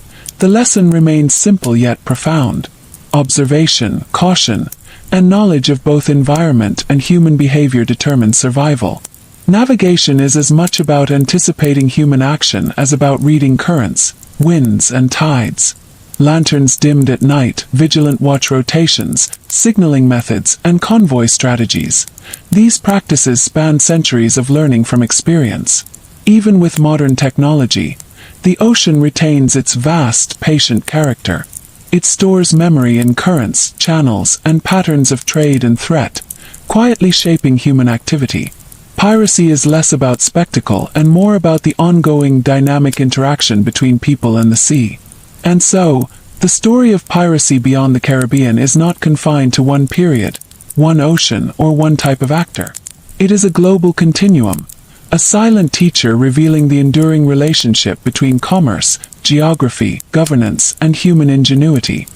the lesson remains simple yet profound. Observation, caution, and knowledge of both environment and human behavior determine survival. Navigation is as much about anticipating human action as about reading currents, winds, and tides. Lanterns dimmed at night, vigilant watch rotations, signaling methods, and convoy strategies. These practices span centuries of learning from experience. Even with modern technology, the ocean retains its vast, patient character. It stores memory in currents, channels, and patterns of trade and threat, quietly shaping human activity. Piracy is less about spectacle and more about the ongoing dynamic interaction between people and the sea. And so, the story of piracy beyond the Caribbean is not confined to one period, one ocean, or one type of actor. It is a global continuum, a silent teacher revealing the enduring relationship between commerce, geography, governance, and human ingenuity.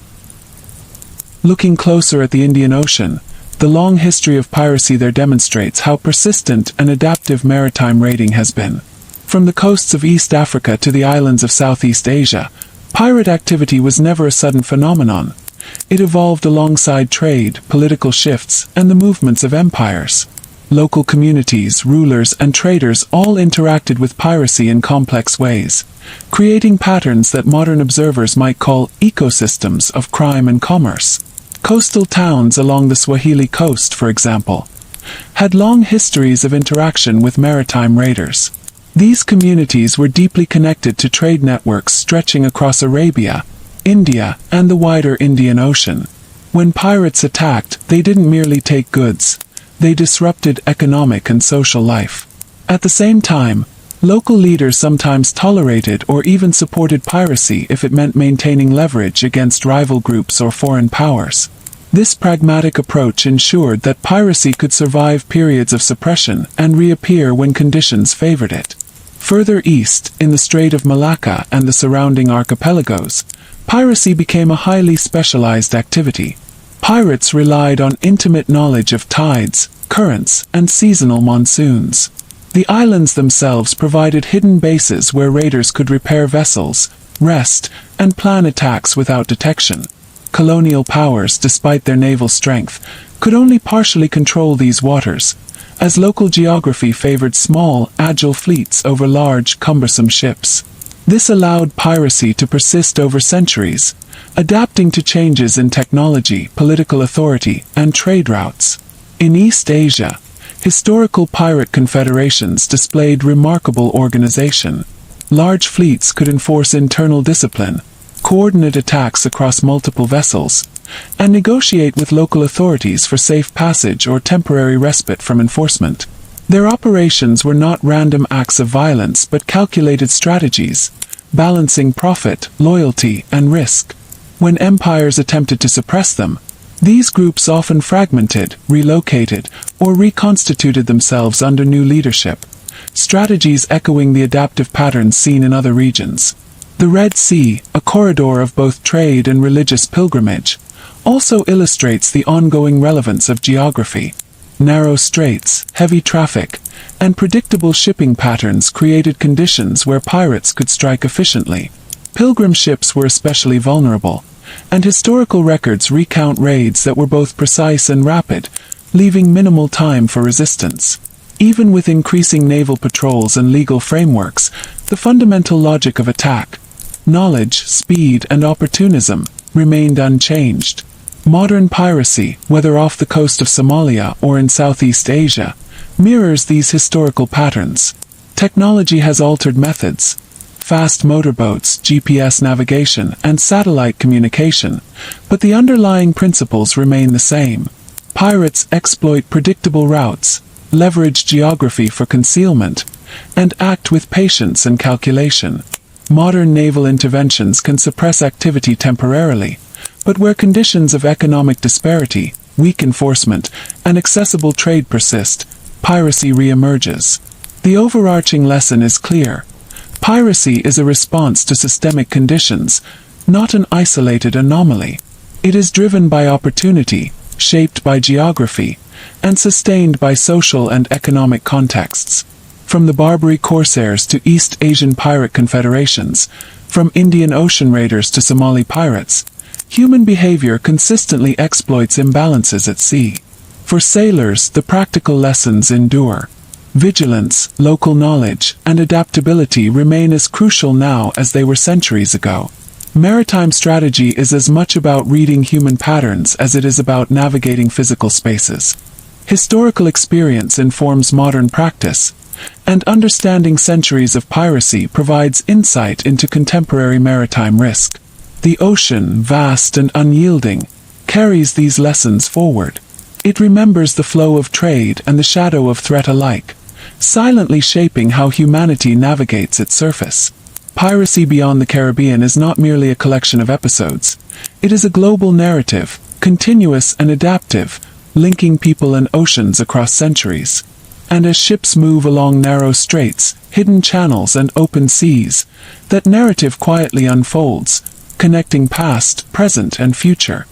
Looking closer at the Indian Ocean, the long history of piracy there demonstrates how persistent and adaptive maritime raiding has been. From the coasts of East Africa to the islands of Southeast Asia, pirate activity was never a sudden phenomenon. It evolved alongside trade, political shifts, and the movements of empires. Local communities, rulers, and traders all interacted with piracy in complex ways, creating patterns that modern observers might call ecosystems of crime and commerce. Coastal towns along the Swahili coast, for example, had long histories of interaction with maritime raiders. These communities were deeply connected to trade networks stretching across Arabia, India, and the wider Indian Ocean. When pirates attacked, they didn't merely take goods. They disrupted economic and social life. At the same time, local leaders sometimes tolerated or even supported piracy if it meant maintaining leverage against rival groups or foreign powers. This pragmatic approach ensured that piracy could survive periods of suppression and reappear when conditions favored it. Further east, in the Strait of Malacca and the surrounding archipelagos, piracy became a highly specialized activity. Pirates relied on intimate knowledge of tides, currents, and seasonal monsoons. The islands themselves provided hidden bases where raiders could repair vessels, rest, and plan attacks without detection. Colonial powers, despite their naval strength, could only partially control these waters, as local geography favored small, agile fleets over large, cumbersome ships. This allowed piracy to persist over centuries, adapting to changes in technology, political authority, and trade routes. In East Asia, historical pirate confederations displayed remarkable organization. Large fleets could enforce internal discipline, coordinate attacks across multiple vessels, and negotiate with local authorities for safe passage or temporary respite from enforcement. Their operations were not random acts of violence but calculated strategies, balancing profit, loyalty, and risk. When empires attempted to suppress them, these groups often fragmented, relocated, or reconstituted themselves under new leadership, strategies echoing the adaptive patterns seen in other regions. The Red Sea, a corridor of both trade and religious pilgrimage, also illustrates the ongoing relevance of geography. Narrow straits, heavy traffic, and predictable shipping patterns created conditions where pirates could strike efficiently. Pilgrim ships were especially vulnerable, and historical records recount raids that were both precise and rapid, leaving minimal time for resistance. Even with increasing naval patrols and legal frameworks, the fundamental logic of attack, knowledge, speed, and opportunism, remained unchanged. Modern piracy, whether off the coast of Somalia or in Southeast Asia, mirrors these historical patterns. Technology has altered methods. Fast motorboats, GPS navigation, and satellite communication, but the underlying principles remain the same. Pirates exploit predictable routes, leverage geography for concealment, and act with patience and calculation. Modern naval interventions can suppress activity temporarily, but where conditions of economic disparity, weak enforcement, and accessible trade persist, piracy re-emerges. The overarching lesson is clear. Piracy is a response to systemic conditions, not an isolated anomaly. It is driven by opportunity, shaped by geography, and sustained by social and economic contexts. From the Barbary Corsairs to East Asian pirate confederations, from Indian Ocean raiders to Somali pirates, human behavior consistently exploits imbalances at sea. For sailors, the practical lessons endure. Vigilance, local knowledge, and adaptability remain as crucial now as they were centuries ago. Maritime strategy is as much about reading human patterns as it is about navigating physical spaces. Historical experience informs modern practice, and understanding centuries of piracy provides insight into contemporary maritime risk. The ocean, vast and unyielding, carries these lessons forward. It remembers the flow of trade and the shadow of threat alike, silently shaping how humanity navigates its surface. Piracy Beyond the Caribbean is not merely a collection of episodes. It is a global narrative, continuous and adaptive, linking people and oceans across centuries. And as ships move along narrow straits, hidden channels and open seas, that narrative quietly unfolds, connecting past, present, and future.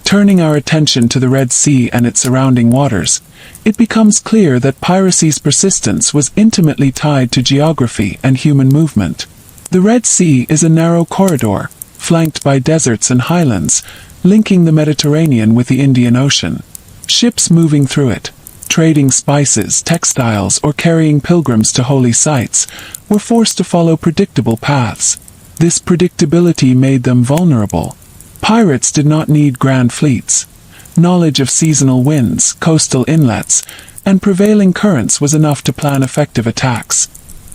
Turning our attention to the Red Sea and its surrounding waters, it becomes clear that piracy's persistence was intimately tied to geography and human movement. The Red Sea is a narrow corridor, flanked by deserts and highlands, linking the Mediterranean with the Indian Ocean. Ships moving through it, trading spices, textiles, or carrying pilgrims to holy sites, were forced to follow predictable paths. This predictability made them vulnerable. Pirates did not need grand fleets. Knowledge of seasonal winds, coastal inlets, and prevailing currents was enough to plan effective attacks.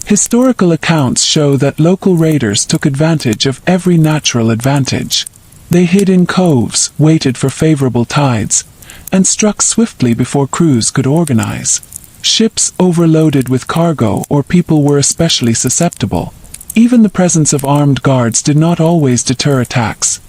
Historical accounts show that local raiders took advantage of every natural advantage. They hid in coves, waited for favorable tides, and struck swiftly before crews could organize. Ships overloaded with cargo or people were especially susceptible. Even the presence of armed guards did not always deter attacks.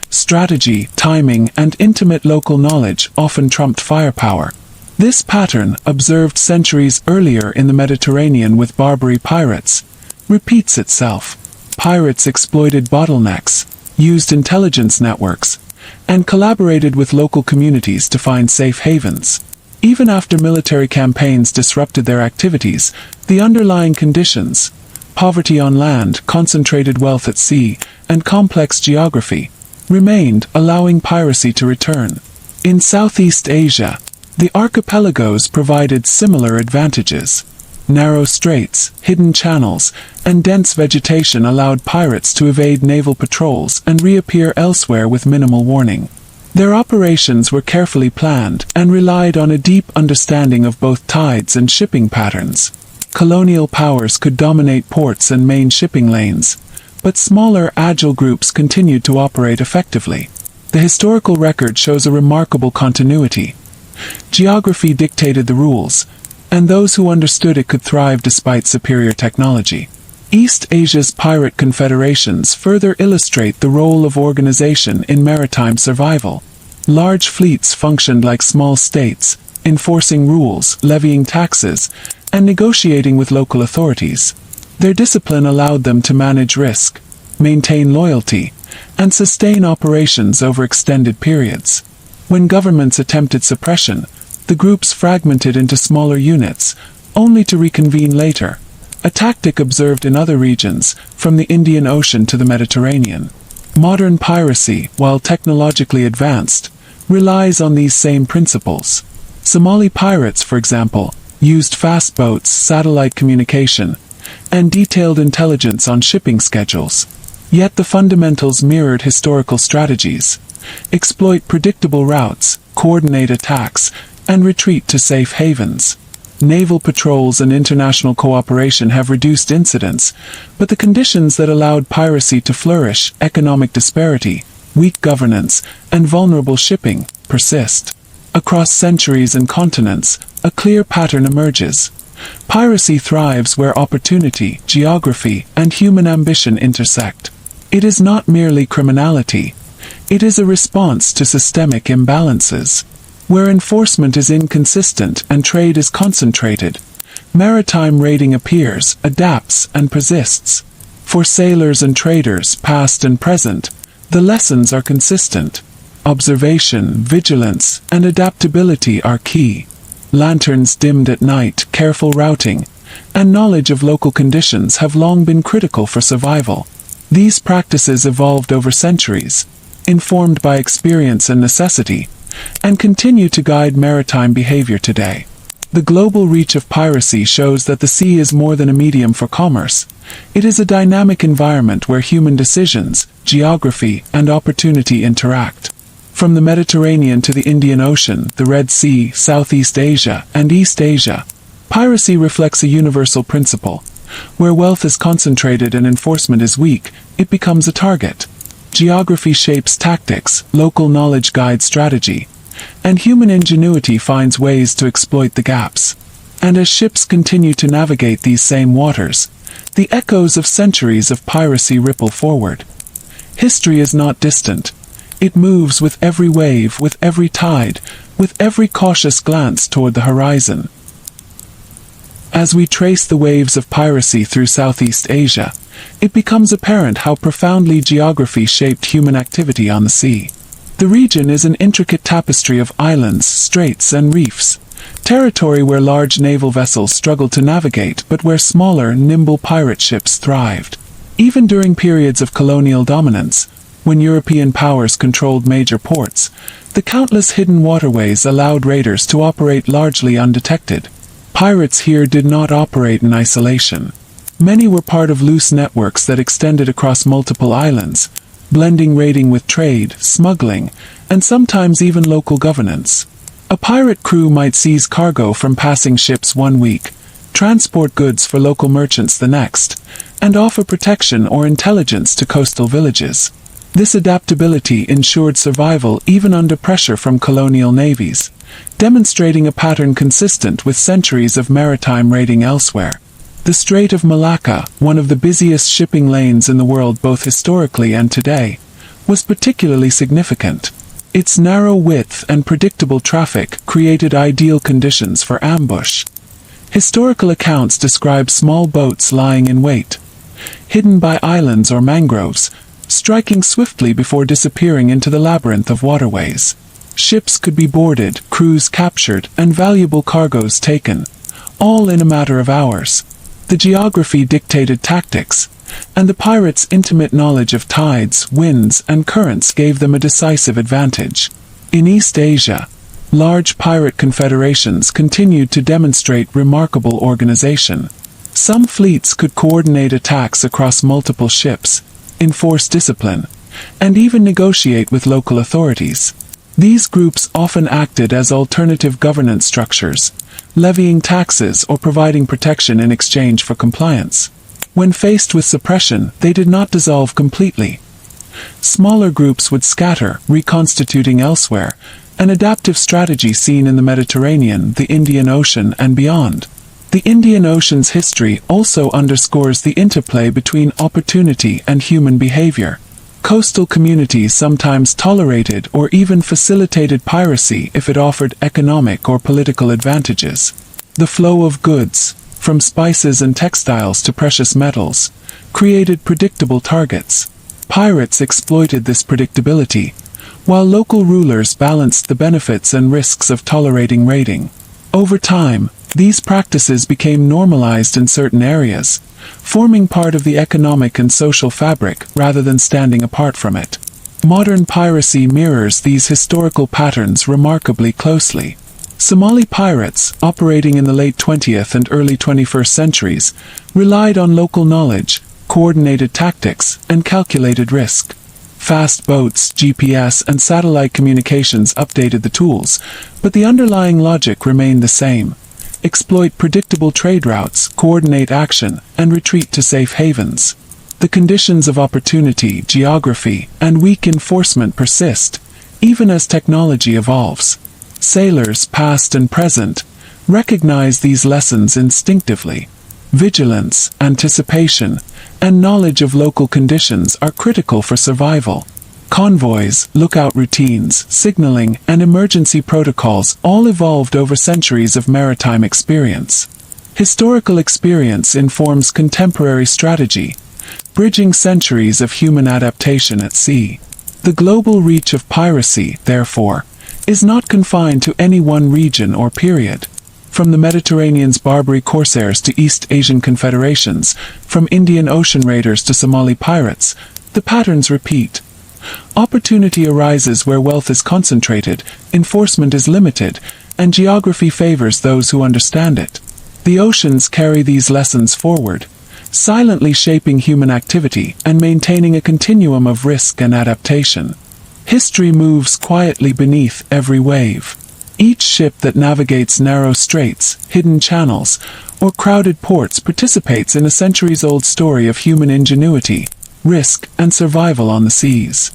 Strategy, timing, and intimate local knowledge often trumped firepower. This pattern, observed centuries earlier in the Mediterranean with Barbary pirates, repeats itself. Pirates exploited bottlenecks, used intelligence networks, and collaborated with local communities to find safe havens. Even after military campaigns disrupted their activities, the underlying conditions, poverty on land, concentrated wealth at sea, and complex geography, remained, allowing piracy to return. In Southeast Asia, the archipelagos provided similar advantages. Narrow straits, hidden channels, and dense vegetation allowed pirates to evade naval patrols and reappear elsewhere with minimal warning. Their operations were carefully planned and relied on a deep understanding of both tides and shipping patterns. Colonial powers could dominate ports and main shipping lanes, but smaller, agile groups continued to operate effectively. The historical record shows a remarkable continuity. Geography dictated the rules, and those who understood it could thrive despite superior technology. East Asia's pirate confederations further illustrate the role of organization in maritime survival. Large fleets functioned like small states, enforcing rules, levying taxes, and negotiating with local authorities. Their discipline allowed them to manage risk, maintain loyalty, and sustain operations over extended periods. When governments attempted suppression, the groups fragmented into smaller units, only to reconvene later, a tactic observed in other regions, from the Indian Ocean to the Mediterranean. Modern piracy, while technologically advanced, relies on these same principles. Somali pirates, for example, used fast boats, satellite communication, and detailed intelligence on shipping schedules. Yet the fundamentals mirrored historical strategies: exploit predictable routes, coordinate attacks, and retreat to safe havens. Naval patrols and international cooperation have reduced incidents, but the conditions that allowed piracy to flourish, economic disparity, weak governance, and vulnerable shipping, persist. Across centuries and continents, a clear pattern emerges. Piracy thrives where opportunity, geography, and human ambition intersect. It is not merely criminality. It is a response to systemic imbalances. Where enforcement is inconsistent and trade is concentrated, maritime raiding appears, adapts, and persists. For sailors and traders, past and present, the lessons are consistent. Observation, vigilance, and adaptability are key. Lanterns dimmed at night, careful routing, and knowledge of local conditions have long been critical for survival. These practices evolved over centuries, informed by experience and necessity, and continue to guide maritime behavior today. The global reach of piracy shows that the sea is more than a medium for commerce. It is a dynamic environment where human decisions, geography, and opportunity interact. From the Mediterranean to the Indian Ocean, the Red Sea, Southeast Asia, and East Asia, piracy reflects a universal principle. Where wealth is concentrated and enforcement is weak, it becomes a target. Geography shapes tactics, local knowledge guides strategy, and human ingenuity finds ways to exploit the gaps. And as ships continue to navigate these same waters, the echoes of centuries of piracy ripple forward. History is not distant. It moves with every wave, with every tide, with every cautious glance toward the horizon. As we trace the waves of piracy through Southeast Asia, it becomes apparent how profoundly geography shaped human activity on the sea. The region is an intricate tapestry of islands, straits, and reefs, territory where large naval vessels struggled to navigate but where smaller, nimble pirate ships thrived. Even during periods of colonial dominance, when European powers controlled major ports, the countless hidden waterways allowed raiders to operate largely undetected. Pirates here did not operate in isolation. Many were part of loose networks that extended across multiple islands, blending raiding with trade, smuggling, and sometimes even local governance. A pirate crew might seize cargo from passing ships one week, transport goods for local merchants the next, and offer protection or intelligence to coastal villages. This adaptability ensured survival even under pressure from colonial navies, demonstrating a pattern consistent with centuries of maritime raiding elsewhere. The Strait of Malacca, one of the busiest shipping lanes in the world both historically and today, was particularly significant. Its narrow width and predictable traffic created ideal conditions for ambush. Historical accounts describe small boats lying in wait, hidden by islands or mangroves, striking swiftly before disappearing into the labyrinth of waterways. Ships could be boarded, crews captured, and valuable cargoes taken, all in a matter of hours. The geography dictated tactics, and the pirates' intimate knowledge of tides, winds, and currents gave them a decisive advantage. In East Asia, large pirate confederations continued to demonstrate remarkable organization. Some fleets could coordinate attacks across multiple ships, enforce discipline, and even negotiate with local authorities. These groups often acted as alternative governance structures, levying taxes or providing protection in exchange for compliance. When faced with suppression, they did not dissolve completely. Smaller groups would scatter, reconstituting elsewhere, an adaptive strategy seen in the Mediterranean, the Indian Ocean, and beyond. The Indian Ocean's history also underscores the interplay between opportunity and human behavior. Coastal communities sometimes tolerated or even facilitated piracy if it offered economic or political advantages. The flow of goods, from spices and textiles to precious metals, created predictable targets. Pirates exploited this predictability, while local rulers balanced the benefits and risks of tolerating raiding. Over time, these practices became normalized in certain areas, forming part of the economic and social fabric rather than standing apart from it. Modern piracy mirrors these historical patterns remarkably closely. Somali pirates, operating in the late 20th and early 21st centuries, relied on local knowledge, coordinated tactics, and calculated risk. Fast boats, GPS, and satellite communications updated the tools, but the underlying logic remained the same. Exploit predictable trade routes, coordinate action, and retreat to safe havens. The conditions of opportunity, geography, and weak enforcement persist, even as technology evolves. Sailors, past and present, recognize these lessons instinctively. Vigilance, anticipation, and knowledge of local conditions are critical for survival. Convoys, lookout routines, signaling, and emergency protocols all evolved over centuries of maritime experience. Historical experience informs contemporary strategy, bridging centuries of human adaptation at sea. The global reach of piracy, therefore, is not confined to any one region or period. From the Mediterranean's Barbary Corsairs to East Asian confederations, from Indian Ocean raiders to Somali pirates, the patterns repeat. Opportunity arises where wealth is concentrated, enforcement is limited, and geography favors those who understand it. The oceans carry these lessons forward, silently shaping human activity and maintaining a continuum of risk and adaptation. History moves quietly beneath every wave. Each ship that navigates narrow straits, hidden channels, or crowded ports participates in a centuries-old story of human ingenuity, risk, and survival on the seas.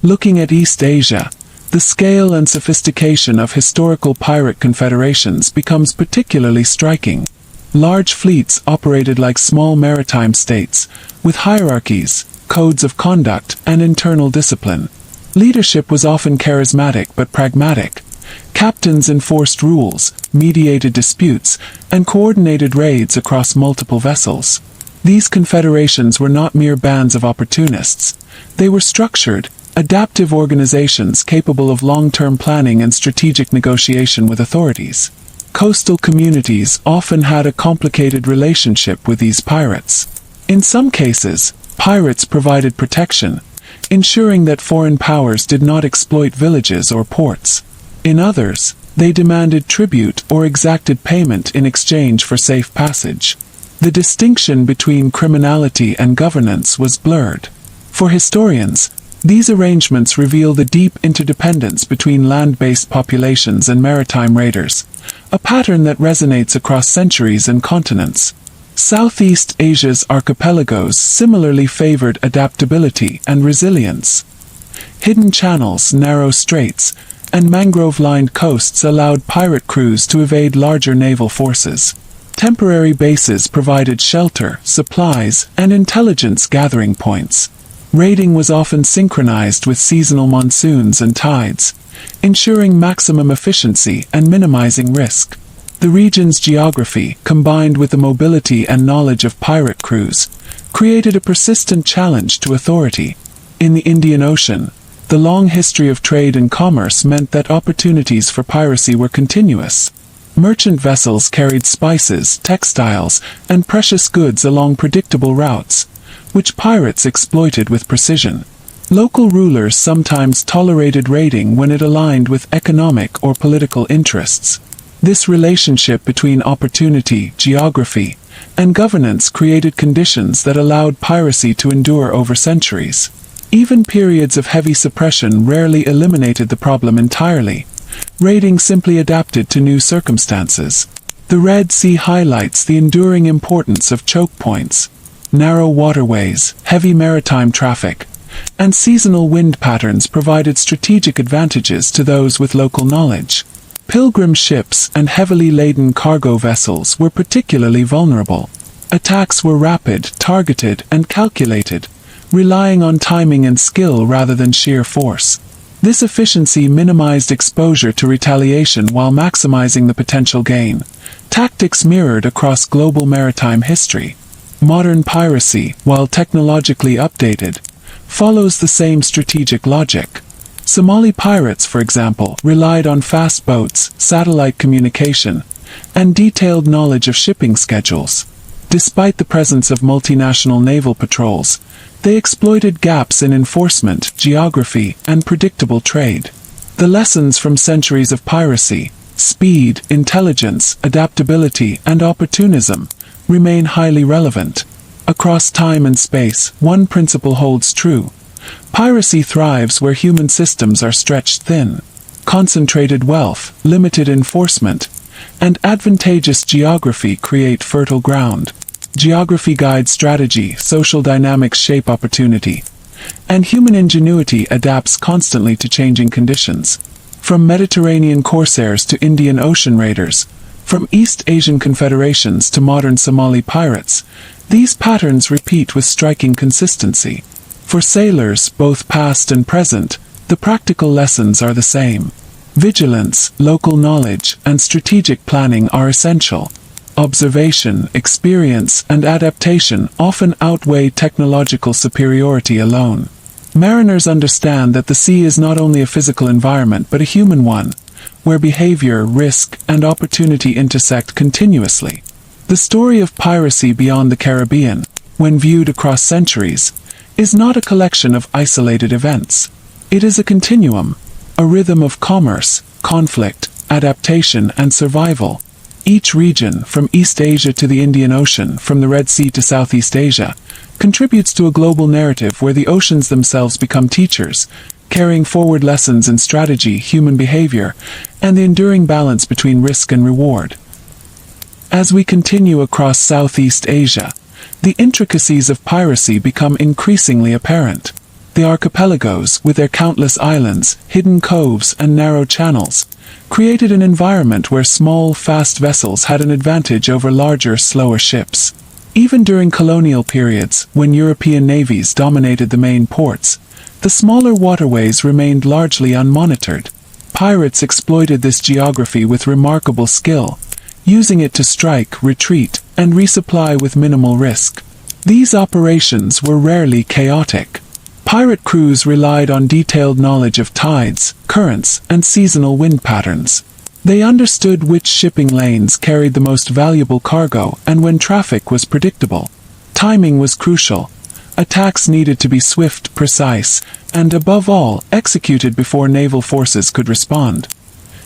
Looking at East Asia, the scale and sophistication of historical pirate confederations becomes particularly striking. Large fleets operated like small maritime states, with hierarchies, codes of conduct, and internal discipline. Leadership was often charismatic but pragmatic. Captains enforced rules, mediated disputes, and coordinated raids across multiple vessels. These confederations were not mere bands of opportunists. They were structured, adaptive organizations capable of long-term planning and strategic negotiation with authorities. Coastal communities often had a complicated relationship with these pirates. In some cases, pirates provided protection, ensuring that foreign powers did not exploit villages or ports. In others, they demanded tribute or exacted payment in exchange for safe passage. The distinction between criminality and governance was blurred. For historians, These arrangements reveal the deep interdependence between land-based populations and maritime raiders, a pattern that resonates across centuries and continents. Southeast Asia's archipelagos similarly favored adaptability and resilience. Hidden channels, narrow straits, and mangrove-lined coasts allowed pirate crews to evade larger naval forces. Temporary bases provided shelter, supplies, and intelligence gathering points. Raiding was often synchronized with seasonal monsoons and tides, ensuring maximum efficiency and minimizing risk. The region's geography, combined with the mobility and knowledge of pirate crews, created a persistent challenge to authority. In the Indian Ocean, the long history of trade and commerce meant that opportunities for piracy were continuous. Merchant vessels carried spices, textiles, and precious goods along predictable routes, which pirates exploited with precision. Local rulers sometimes tolerated raiding when it aligned with economic or political interests. This relationship between opportunity, geography, and governance created conditions that allowed piracy to endure over centuries. Even periods of heavy suppression rarely eliminated the problem entirely. Raiding simply adapted to new circumstances. The Red Sea highlights the enduring importance of choke points. Narrow waterways, heavy maritime traffic, and seasonal wind patterns provided strategic advantages to those with local knowledge. Pilgrim ships and heavily laden cargo vessels were particularly vulnerable. Attacks were rapid, targeted, and calculated, relying on timing and skill rather than sheer force. This efficiency minimized exposure to retaliation while maximizing the potential gain. Tactics mirrored across global maritime history. Modern piracy, while technologically updated, follows the same strategic logic. Somali pirates, for example, relied on fast boats, satellite communication, and detailed knowledge of shipping schedules. Despite the presence of multinational naval patrols, they exploited gaps in enforcement, geography, and predictable trade. The lessons from centuries of piracy, speed, intelligence, adaptability, and opportunism, remain highly relevant. Across time and space, one principle holds true. Piracy thrives where human systems are stretched thin. Concentrated wealth, limited enforcement, and advantageous geography create fertile ground. Geography guides strategy, social dynamics shape opportunity, and human ingenuity adapts constantly to changing conditions. From Mediterranean corsairs to Indian Ocean raiders, from East Asian confederations to modern Somali pirates, these patterns repeat with striking consistency. For sailors, both past and present, the practical lessons are the same. Vigilance, local knowledge, and strategic planning are essential. Observation, experience, and adaptation often outweigh technological superiority alone. Mariners understand that the sea is not only a physical environment but a human one, where behavior, risk, and opportunity intersect continuously. The story of piracy beyond the Caribbean, when viewed across centuries, is not a collection of isolated events. It is a continuum, a rhythm of commerce, conflict, adaptation, and survival. Each region, from East Asia to the Indian Ocean, from the Red Sea to Southeast Asia, contributes to a global narrative where the oceans themselves become teachers, carrying forward lessons in strategy, human behavior, and the enduring balance between risk and reward. As we continue across Southeast Asia, the intricacies of piracy become increasingly apparent. The archipelagos, with their countless islands, hidden coves, and narrow channels, created an environment where small, fast vessels had an advantage over larger, slower ships. Even during colonial periods, when European navies dominated the main ports, the smaller waterways remained largely unmonitored. Pirates exploited this geography with remarkable skill, using it to strike, retreat, and resupply with minimal risk. These operations were rarely chaotic. Pirate crews relied on detailed knowledge of tides, currents, and seasonal wind patterns. They understood which shipping lanes carried the most valuable cargo and when traffic was predictable. Timing was crucial. Attacks needed to be swift, precise, and above all, executed before naval forces could respond.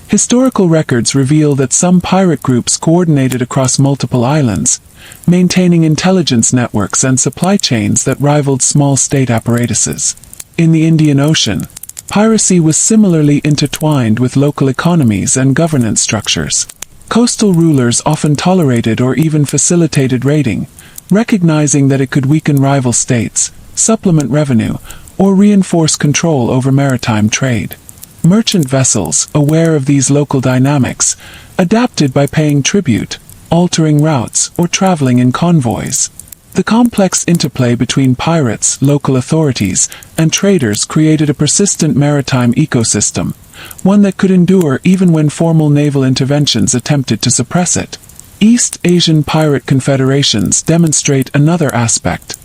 Historical records reveal that some pirate groups coordinated across multiple islands, maintaining intelligence networks and supply chains that rivaled small state apparatuses. In the Indian Ocean, piracy was similarly intertwined with local economies and governance structures. Coastal rulers often tolerated or even facilitated raiding, recognizing that it could weaken rival states, supplement revenue, or reinforce control over maritime trade. Merchant vessels, aware of these local dynamics, adapted by paying tribute, altering routes, or traveling in convoys. The complex interplay between pirates, local authorities, and traders created a persistent maritime ecosystem, one that could endure even when formal naval interventions attempted to suppress it. East Asian pirate confederations demonstrate another aspect: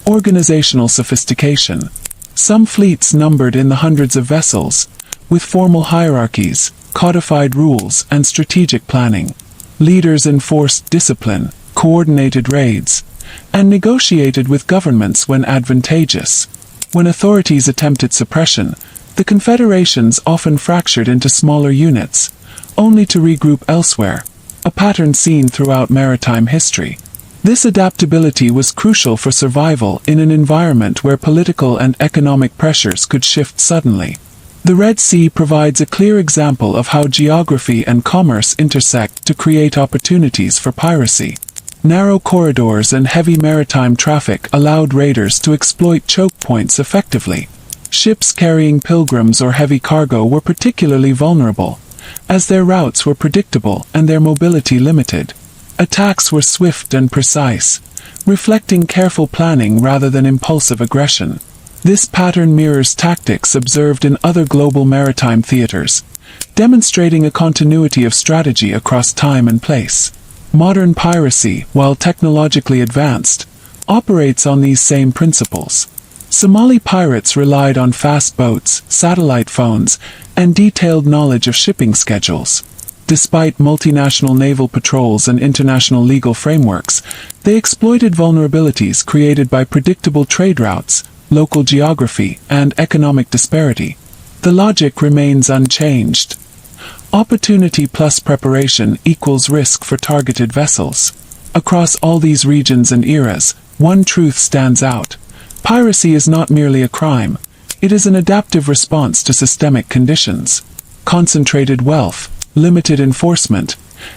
organizational sophistication. Some fleets numbered in the hundreds of vessels, with formal hierarchies, codified rules, and strategic planning. Leaders enforced discipline, coordinated raids, and negotiated with governments when advantageous. When authorities attempted suppression, the confederations often fractured into smaller units, only to regroup elsewhere, a pattern seen throughout maritime history. This adaptability was crucial for survival in an environment where political and economic pressures could shift suddenly. The Red Sea provides a clear example of how geography and commerce intersect to create opportunities for piracy. Narrow corridors and heavy maritime traffic allowed raiders to exploit choke points effectively. Ships carrying pilgrims or heavy cargo were particularly vulnerable, as their routes were predictable and their mobility limited. Attacks were swift and precise, reflecting careful planning rather than impulsive aggression. This pattern mirrors tactics observed in other global maritime theaters, demonstrating a continuity of strategy across time and place. Modern piracy, while technologically advanced, operates on these same principles. Somali pirates relied on fast boats, satellite phones, and detailed knowledge of shipping schedules. Despite multinational naval patrols and international legal frameworks, they exploited vulnerabilities created by predictable trade routes, local geography, and economic disparity. The logic remains unchanged. Opportunity plus preparation equals risk for targeted vessels. Across all these regions and eras, one truth stands out. Piracy is not merely a crime. It is an adaptive response to systemic conditions. Concentrated wealth, limited enforcement,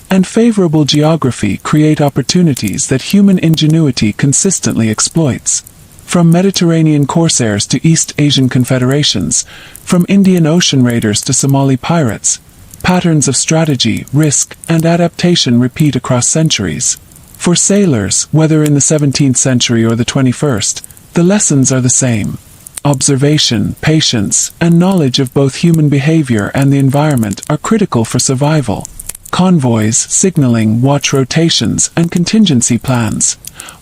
and favorable geography create opportunities that human ingenuity consistently exploits. From Mediterranean Corsairs to East Asian confederations, from Indian Ocean raiders to Somali pirates, patterns of strategy, risk, and adaptation repeat across centuries. For sailors, whether in the 17th century or the 21st, the lessons are the same. Observation, patience, and knowledge of both human behavior and the environment are critical for survival. Convoys, signaling, watch rotations, and contingency plans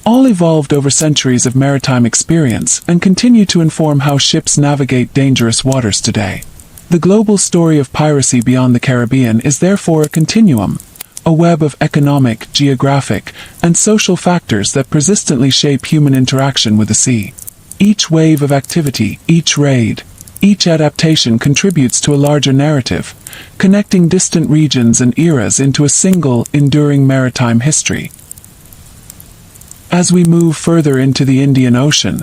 all evolved over centuries of maritime experience and continue to inform how ships navigate dangerous waters today. The global story of piracy beyond the Caribbean is therefore a continuum, a web of economic, geographic, and social factors that persistently shape human interaction with the sea. Each wave of activity, each raid, each adaptation contributes to a larger narrative, connecting distant regions and eras into a single, enduring maritime history. As we move further into the Indian Ocean,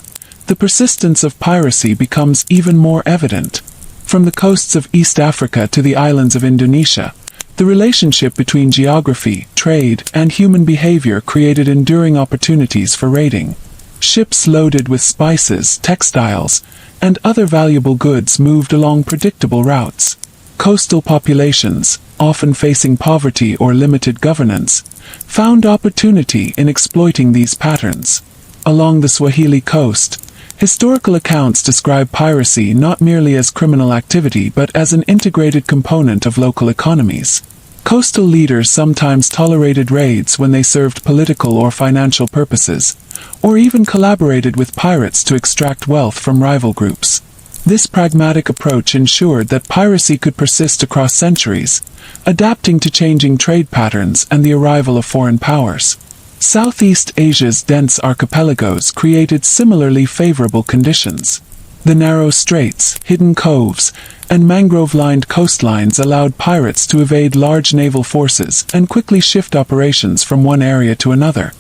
the persistence of piracy becomes even more evident. From the coasts of East Africa to the islands of Indonesia, the relationship between geography, trade, and human behavior created enduring opportunities for raiding. Ships loaded with spices, textiles, and other valuable goods moved along predictable routes. Coastal populations, often facing poverty or limited governance, found opportunity in exploiting these patterns. Along the Swahili coast, historical accounts describe piracy not merely as criminal activity but as an integrated component of local economies. Coastal leaders sometimes tolerated raids when they served political or financial purposes, or even collaborated with pirates to extract wealth from rival groups. This pragmatic approach ensured that piracy could persist across centuries, adapting to changing trade patterns and the arrival of foreign powers. Southeast Asia's dense archipelagos created similarly favorable conditions. The narrow straits, hidden coves, and mangrove-lined coastlines allowed pirates to evade large naval forces and quickly shift operations from one area to another.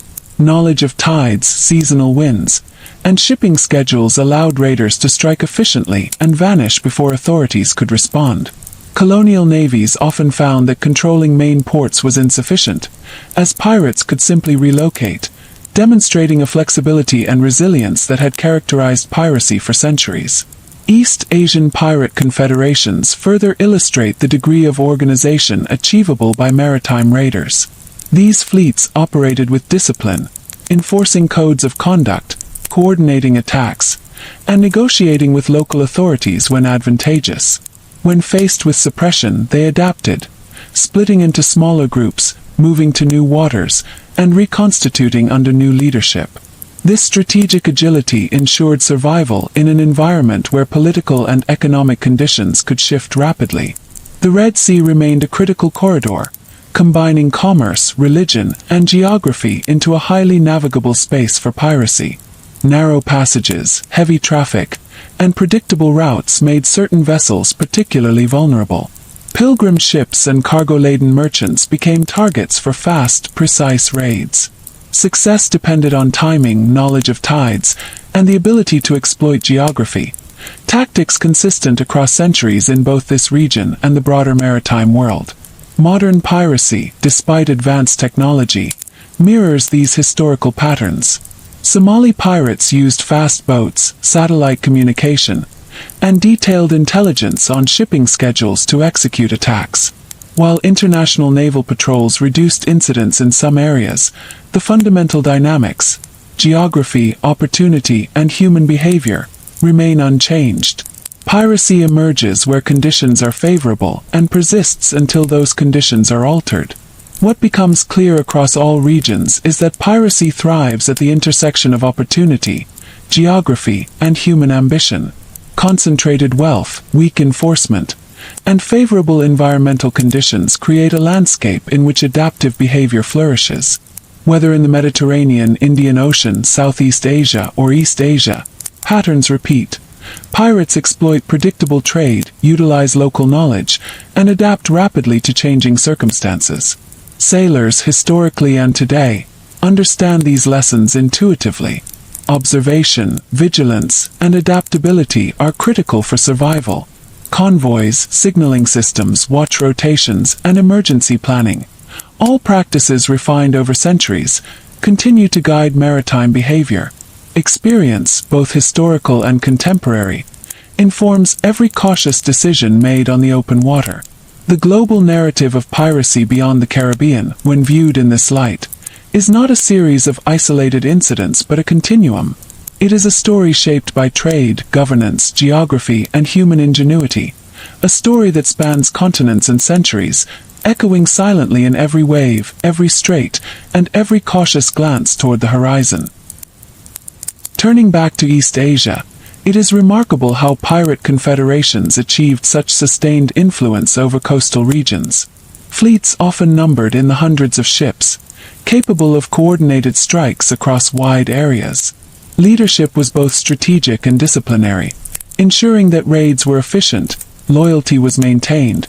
knowledge of tides, seasonal winds, and shipping schedules allowed raiders to strike efficiently and vanish before authorities could respond. Colonial navies often found that controlling main ports was insufficient, as pirates could simply relocate, demonstrating a flexibility and resilience that had characterized piracy for centuries. East Asian pirate confederations further illustrate the degree of organization achievable by maritime raiders. These fleets operated with discipline, enforcing codes of conduct, coordinating attacks, and negotiating with local authorities when advantageous. When faced with suppression, they adapted, splitting into smaller groups, moving to new waters, and reconstituting under new leadership. This strategic agility ensured survival in an environment where political and economic conditions could shift rapidly. The Red Sea remained a critical corridor, combining commerce, religion, and geography into a highly navigable space for piracy. Narrow passages, heavy traffic, and predictable routes made certain vessels particularly vulnerable. Pilgrim ships and cargo-laden merchants became targets for fast, precise raids. Success depended on timing, knowledge of tides, and the ability to exploit geography, tactics consistent across centuries in both this region and the broader maritime world. Modern piracy, despite advanced technology, mirrors these historical patterns. Somali pirates used fast boats, satellite communication, and detailed intelligence on shipping schedules to execute attacks. While international naval patrols reduced incidents in some areas, the fundamental dynamics, geography, opportunity, and human behavior, remain unchanged. Piracy emerges where conditions are favorable and persists until those conditions are altered. What becomes clear across all regions is that piracy thrives at the intersection of opportunity, geography, and human ambition. Concentrated wealth, weak enforcement, and favorable environmental conditions create a landscape in which adaptive behavior flourishes. Whether in the Mediterranean, Indian Ocean, Southeast Asia, or East Asia, patterns repeat. Pirates exploit predictable trade, utilize local knowledge, and adapt rapidly to changing circumstances. Sailors, historically and today, understand these lessons intuitively. Observation, vigilance, and adaptability are critical for survival. Convoys, signaling systems, watch rotations, and emergency planning, all practices refined over centuries, continue to guide maritime behavior. Experience, both historical and contemporary, informs every cautious decision made on the open water. The global narrative of piracy beyond the Caribbean, when viewed in this light, is not a series of isolated incidents but a continuum. It is a story shaped by trade, governance, geography, and human ingenuity. A story that spans continents and centuries, echoing silently in every wave, every strait, and every cautious glance toward the horizon. Turning back to East Asia, it is remarkable how pirate confederations achieved such sustained influence over coastal regions. Fleets often numbered in the hundreds of ships, capable of coordinated strikes across wide areas. Leadership was both strategic and disciplinary, ensuring that raids were efficient, loyalty was maintained,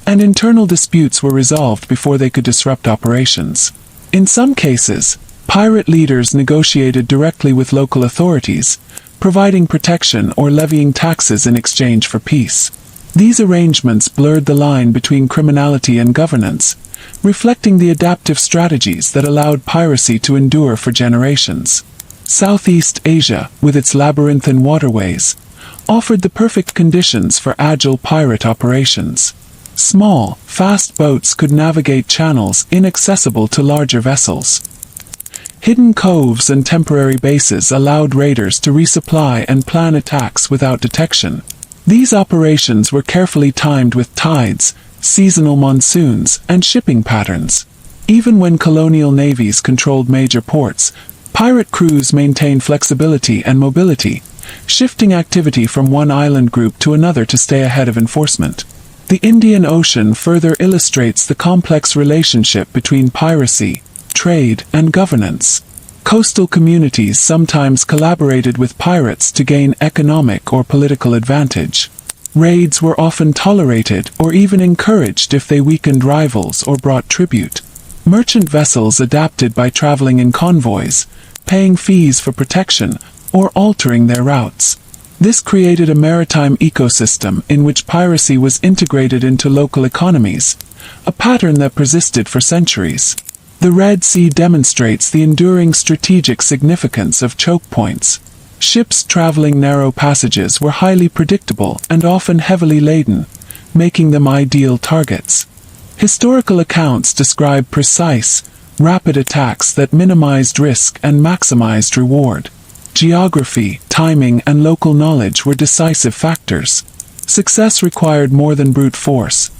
and internal disputes were resolved before they could disrupt operations. In some cases, pirate leaders negotiated directly with local authorities, providing protection or levying taxes in exchange for peace. These arrangements blurred the line between criminality and governance, reflecting the adaptive strategies that allowed piracy to endure for generations. Southeast Asia, with its labyrinthine waterways, offered the perfect conditions for agile pirate operations. Small, fast boats could navigate channels inaccessible to larger vessels. Hidden coves and temporary bases allowed raiders to resupply and plan attacks without detection. These operations were carefully timed with tides, seasonal monsoons, and shipping patterns. Even when colonial navies controlled major ports, pirate crews maintained flexibility and mobility, shifting activity from one island group to another to stay ahead of enforcement. The Indian Ocean further illustrates the complex relationship between piracy, trade, and governance. Coastal communities sometimes collaborated with pirates to gain economic or political advantage. Raids were often tolerated or even encouraged if they weakened rivals or brought tribute. Merchant vessels adapted by traveling in convoys, paying fees for protection, or altering their routes. This created a maritime ecosystem in which piracy was integrated into local economies, a pattern that persisted for centuries. The Red Sea demonstrates the enduring strategic significance of choke points. Ships traveling narrow passages were highly predictable and often heavily laden, making them ideal targets. Historical accounts describe precise, rapid attacks that minimized risk and maximized reward. Geography, timing, and local knowledge were decisive factors. Success required more than brute force.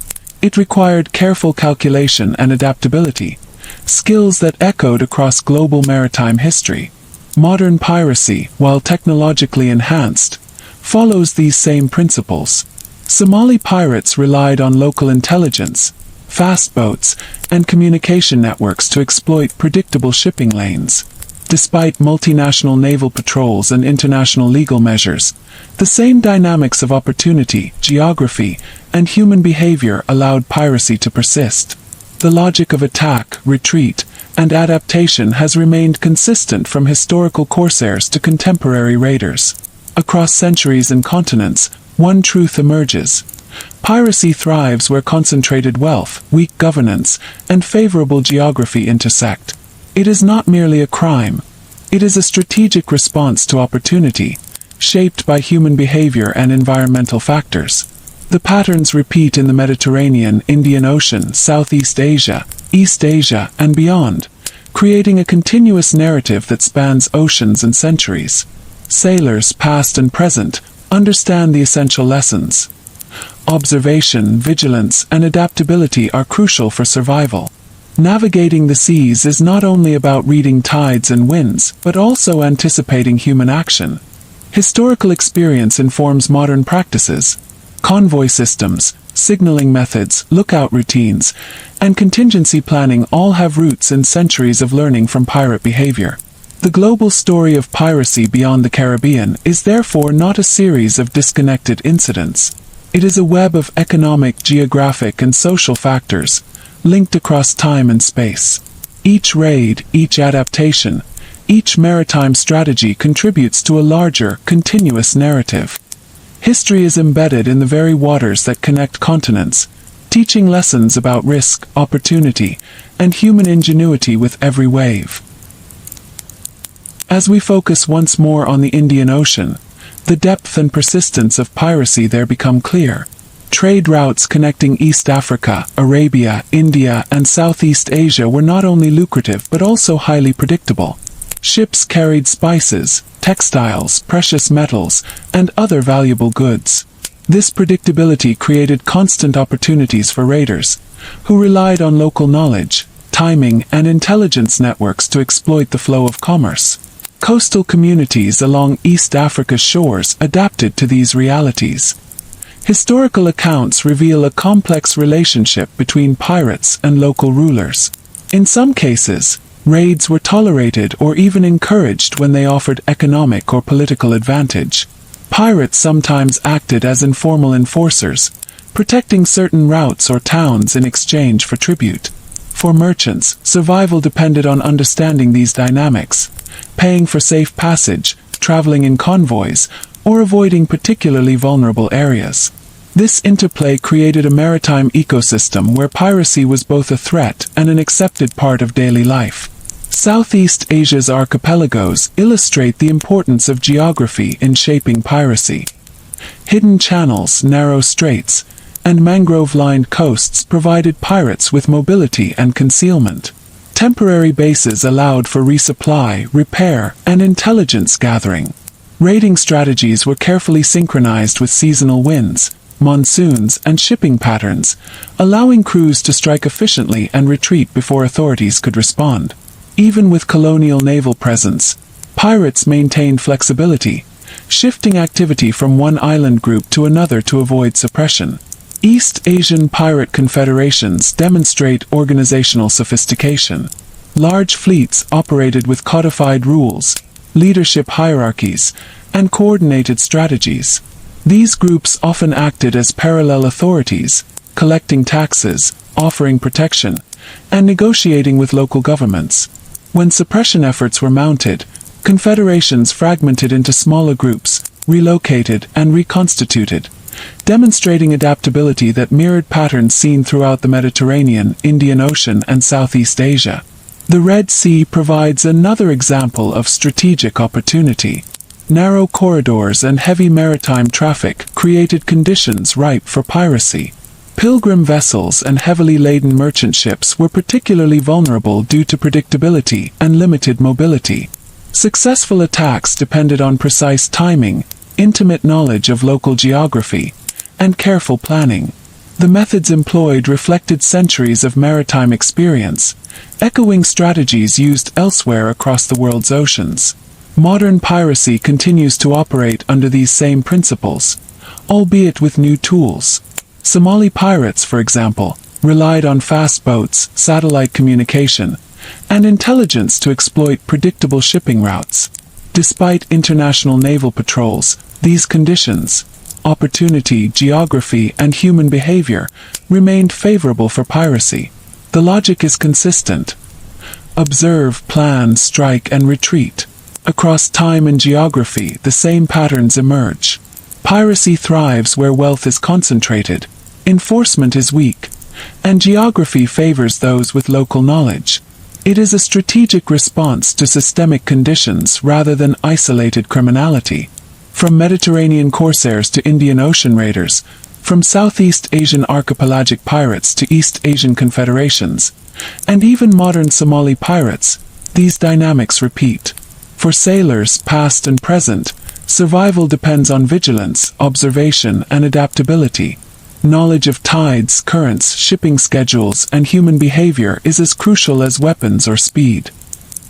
It required careful calculation and adaptability, skills that echoed across global maritime history. Modern piracy, while technologically enhanced, follows these same principles. Somali pirates relied on local intelligence, fast boats, and communication networks to exploit predictable shipping lanes. Despite multinational naval patrols and international legal measures, the same dynamics of opportunity, geography, and human behavior allowed piracy to persist. The logic of attack, retreat, and adaptation has remained consistent from historical corsairs to contemporary raiders. Across centuries and continents, one truth emerges. Piracy thrives where concentrated wealth, weak governance, and favorable geography intersect. It is not merely a crime. It is a strategic response to opportunity, shaped by human behavior and environmental factors. The patterns repeat in the Mediterranean, Indian Ocean, Southeast Asia, East Asia, and beyond, creating a continuous narrative that spans oceans and centuries. Sailors, past and present, understand the essential lessons. Observation, vigilance, and adaptability are crucial for survival. Navigating the seas is not only about reading tides and winds, but also anticipating human action. Historical experience informs modern practices. Convoy systems, signaling methods, lookout routines, and contingency planning all have roots in centuries of learning from pirate behavior. The global story of piracy beyond the Caribbean is therefore not a series of disconnected incidents. It is a web of economic, geographic, and social factors, linked across time and space. Each raid, each adaptation, each maritime strategy contributes to a larger, continuous narrative. History is embedded in the very waters that connect continents, teaching lessons about risk, opportunity, and human ingenuity with every wave. As we focus once more on the Indian Ocean, the depth and persistence of piracy there become clear. Trade routes connecting East Africa, Arabia, India, and Southeast Asia were not only lucrative but also highly predictable. Ships carried spices, textiles, precious metals, and other valuable goods. This predictability created constant opportunities for raiders, who relied on local knowledge, timing, and intelligence networks to exploit the flow of commerce. Coastal communities along East Africa's shores adapted to these realities. Historical accounts reveal a complex relationship between pirates and local rulers. In some cases, raids were tolerated or even encouraged when they offered economic or political advantage. Pirates sometimes acted as informal enforcers, protecting certain routes or towns in exchange for tribute. For merchants, survival depended on understanding these dynamics, paying for safe passage, traveling in convoys, or avoiding particularly vulnerable areas. This interplay created a maritime ecosystem where piracy was both a threat and an accepted part of daily life. Southeast Asia's archipelagos illustrate the importance of geography in shaping piracy. Hidden channels, narrow straits, and mangrove-lined coasts provided pirates with mobility and concealment. Temporary bases allowed for resupply, repair, and intelligence gathering. Raiding strategies were carefully synchronized with seasonal winds, monsoons, and shipping patterns, allowing crews to strike efficiently and retreat before authorities could respond. Even with colonial naval presence, pirates maintained flexibility, shifting activity from one island group to another to avoid suppression. East Asian pirate confederations demonstrate organizational sophistication. Large fleets operated with codified rules, leadership hierarchies, and coordinated strategies. These groups often acted as parallel authorities, collecting taxes, offering protection, and negotiating with local governments. When suppression efforts were mounted, confederations fragmented into smaller groups, relocated and reconstituted, demonstrating adaptability that mirrored patterns seen throughout the Mediterranean, Indian Ocean, and Southeast Asia. The Red Sea provides another example of strategic opportunity. Narrow corridors and heavy maritime traffic created conditions ripe for piracy. Pilgrim vessels and heavily laden merchant ships were particularly vulnerable due to predictability and limited mobility. Successful attacks depended on precise timing, intimate knowledge of local geography, and careful planning. The methods employed reflected centuries of maritime experience, echoing strategies used elsewhere across the world's oceans. Modern piracy continues to operate under these same principles, albeit with new tools. Somali pirates, for example, relied on fast boats, satellite communication, and intelligence to exploit predictable shipping routes. Despite international naval patrols, these conditions, opportunity, geography, and human behavior, remained favorable for piracy. The logic is consistent. Observe, plan, strike, and retreat. Across time and geography, the same patterns emerge. Piracy thrives where wealth is concentrated, enforcement is weak, and geography favors those with local knowledge. It is a strategic response to systemic conditions rather than isolated criminality. From Mediterranean Corsairs to Indian Ocean raiders, from Southeast Asian archipelagic pirates to East Asian confederations, and even modern Somali pirates, these dynamics repeat. For sailors, past and present, survival depends on vigilance, observation, and adaptability. Knowledge of tides, currents, shipping schedules, and human behavior is as crucial as weapons or speed.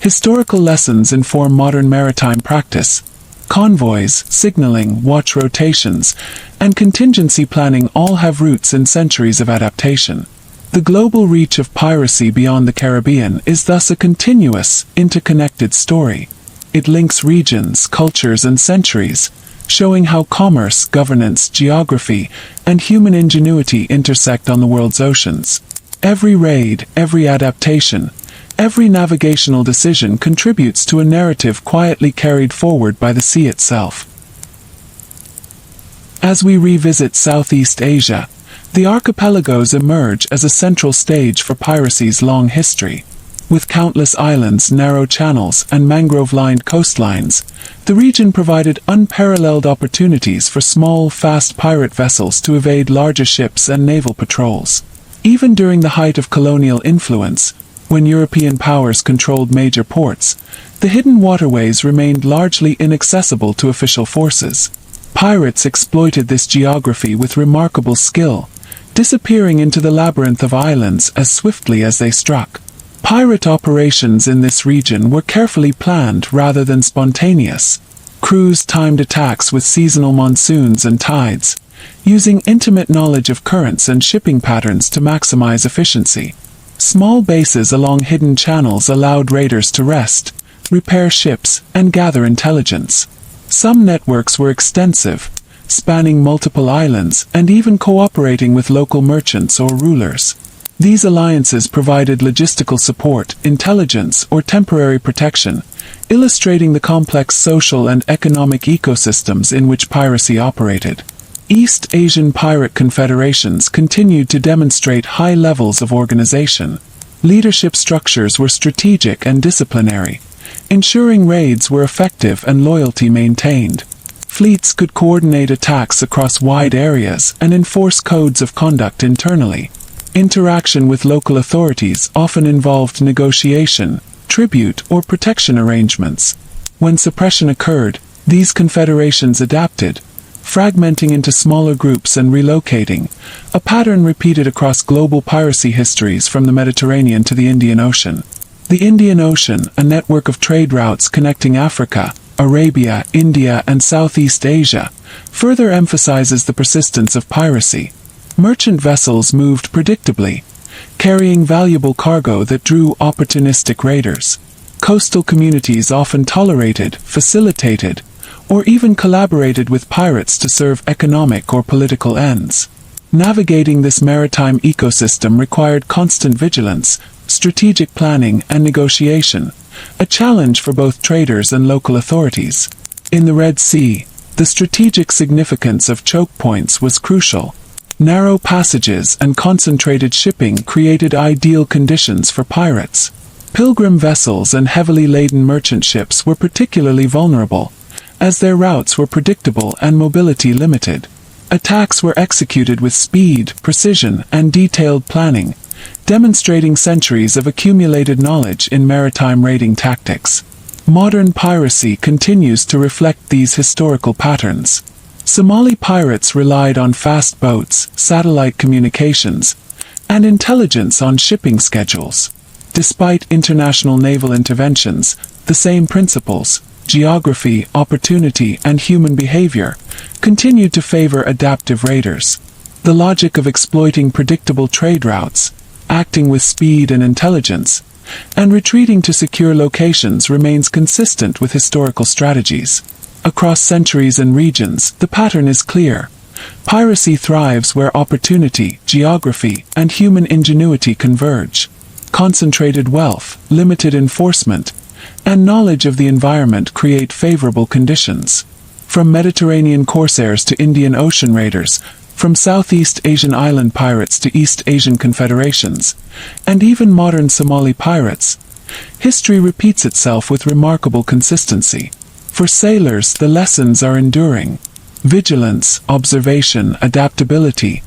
Historical lessons inform modern maritime practice. Convoys, signaling, watch rotations, and contingency planning all have roots in centuries of adaptation. The global reach of piracy beyond the Caribbean is thus a continuous, interconnected story. It links regions, cultures, and centuries, showing how commerce, governance, geography, and human ingenuity intersect on the world's oceans. Every raid, every adaptation, every navigational decision contributes to a narrative quietly carried forward by the sea itself. As we revisit Southeast Asia, the archipelagos emerge as a central stage for piracy's long history. With countless islands, narrow channels, and mangrove-lined coastlines, the region provided unparalleled opportunities for small, fast pirate vessels to evade larger ships and naval patrols. Even during the height of colonial influence, when European powers controlled major ports, the hidden waterways remained largely inaccessible to official forces. Pirates exploited this geography with remarkable skill, disappearing into the labyrinth of islands as swiftly as they struck. Pirate operations in this region were carefully planned rather than spontaneous. Crews timed attacks with seasonal monsoons and tides, using intimate knowledge of currents and shipping patterns to maximize efficiency. Small bases along hidden channels allowed raiders to rest, repair ships, and gather intelligence. Some networks were extensive, spanning multiple islands and even cooperating with local merchants or rulers. These alliances provided logistical support, intelligence, or temporary protection, illustrating the complex social and economic ecosystems in which piracy operated. East Asian pirate confederations continued to demonstrate high levels of organization. Leadership structures were strategic and disciplinary, ensuring raids were effective and loyalty maintained. Fleets could coordinate attacks across wide areas and enforce codes of conduct internally. Interaction with local authorities often involved negotiation, tribute, or protection arrangements. When suppression occurred, these confederations adapted, fragmenting into smaller groups and relocating, a pattern repeated across global piracy histories from the Mediterranean to the Indian Ocean. The Indian Ocean, a network of trade routes connecting Africa, Arabia, India, and Southeast Asia, further emphasizes the persistence of piracy. Merchant vessels moved predictably, carrying valuable cargo that drew opportunistic raiders. Coastal communities often tolerated, facilitated, or even collaborated with pirates to serve economic or political ends. Navigating this maritime ecosystem required constant vigilance, strategic planning, and negotiation, a challenge for both traders and local authorities. In the Red Sea, the strategic significance of choke points was crucial. Narrow passages and concentrated shipping created ideal conditions for pirates. Pilgrim vessels and heavily laden merchant ships were particularly vulnerable, as their routes were predictable and mobility limited. Attacks were executed with speed, precision, and detailed planning, demonstrating centuries of accumulated knowledge in maritime raiding tactics. Modern piracy continues to reflect these historical patterns. Somali pirates relied on fast boats, satellite communications, and intelligence on shipping schedules. Despite international naval interventions, the same principles, geography, opportunity, and human behavior, continued to favor adaptive raiders. The logic of exploiting predictable trade routes, acting with speed and intelligence, and retreating to secure locations remains consistent with historical strategies. Across centuries and regions, the pattern is clear. Piracy thrives where opportunity, geography, and human ingenuity converge. Concentrated wealth, limited enforcement, and knowledge of the environment create favorable conditions. From Mediterranean corsairs to Indian Ocean raiders, from Southeast Asian island pirates to East Asian confederations, and even modern Somali pirates, history repeats itself with remarkable consistency. For sailors, the lessons are enduring. Vigilance, observation, adaptability,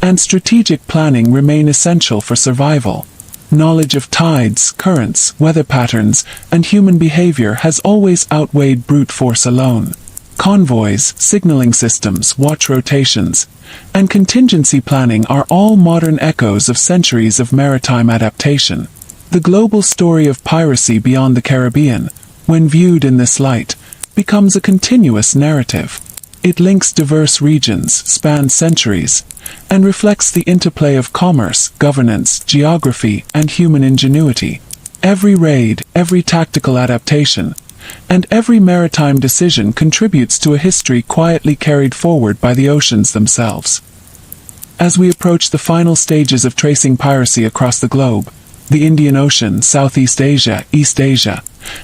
and strategic planning remain essential for survival. Knowledge of tides, currents, weather patterns, and human behavior has always outweighed brute force alone. Convoys, signaling systems, watch rotations, and contingency planning are all modern echoes of centuries of maritime adaptation. The global story of piracy beyond the Caribbean, when viewed in this light, becomes a continuous narrative. It links diverse regions, spans centuries, and reflects the interplay of commerce, governance, geography, and human ingenuity. Every raid, every tactical adaptation, and every maritime decision contributes to a history quietly carried forward by the oceans themselves. As we approach the final stages of tracing piracy across the globe, the Indian Ocean, Southeast Asia, East Asia,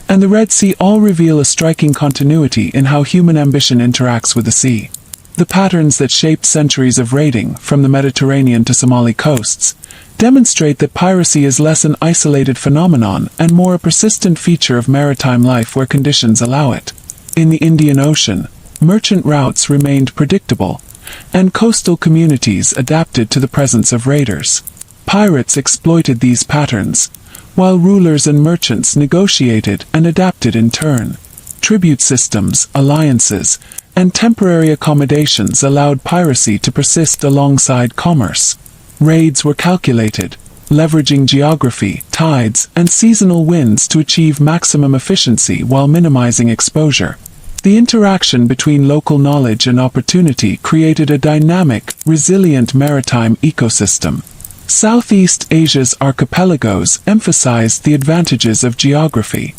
and the Red Sea all reveal a striking continuity in how human ambition interacts with the sea. The patterns that shaped centuries of raiding, from the Mediterranean to Somali coasts, demonstrate that piracy is less an isolated phenomenon and more a persistent feature of maritime life where conditions allow it. In the Indian Ocean, merchant routes remained predictable, and coastal communities adapted to the presence of raiders. Pirates exploited these patterns, while rulers and merchants negotiated and adapted in turn. Tribute systems, alliances, and temporary accommodations allowed piracy to persist alongside commerce. Raids were calculated, leveraging geography, tides, and seasonal winds to achieve maximum efficiency while minimizing exposure. The interaction between local knowledge and opportunity created a dynamic, resilient maritime ecosystem. Southeast Asia's archipelagos emphasized the advantages of geography.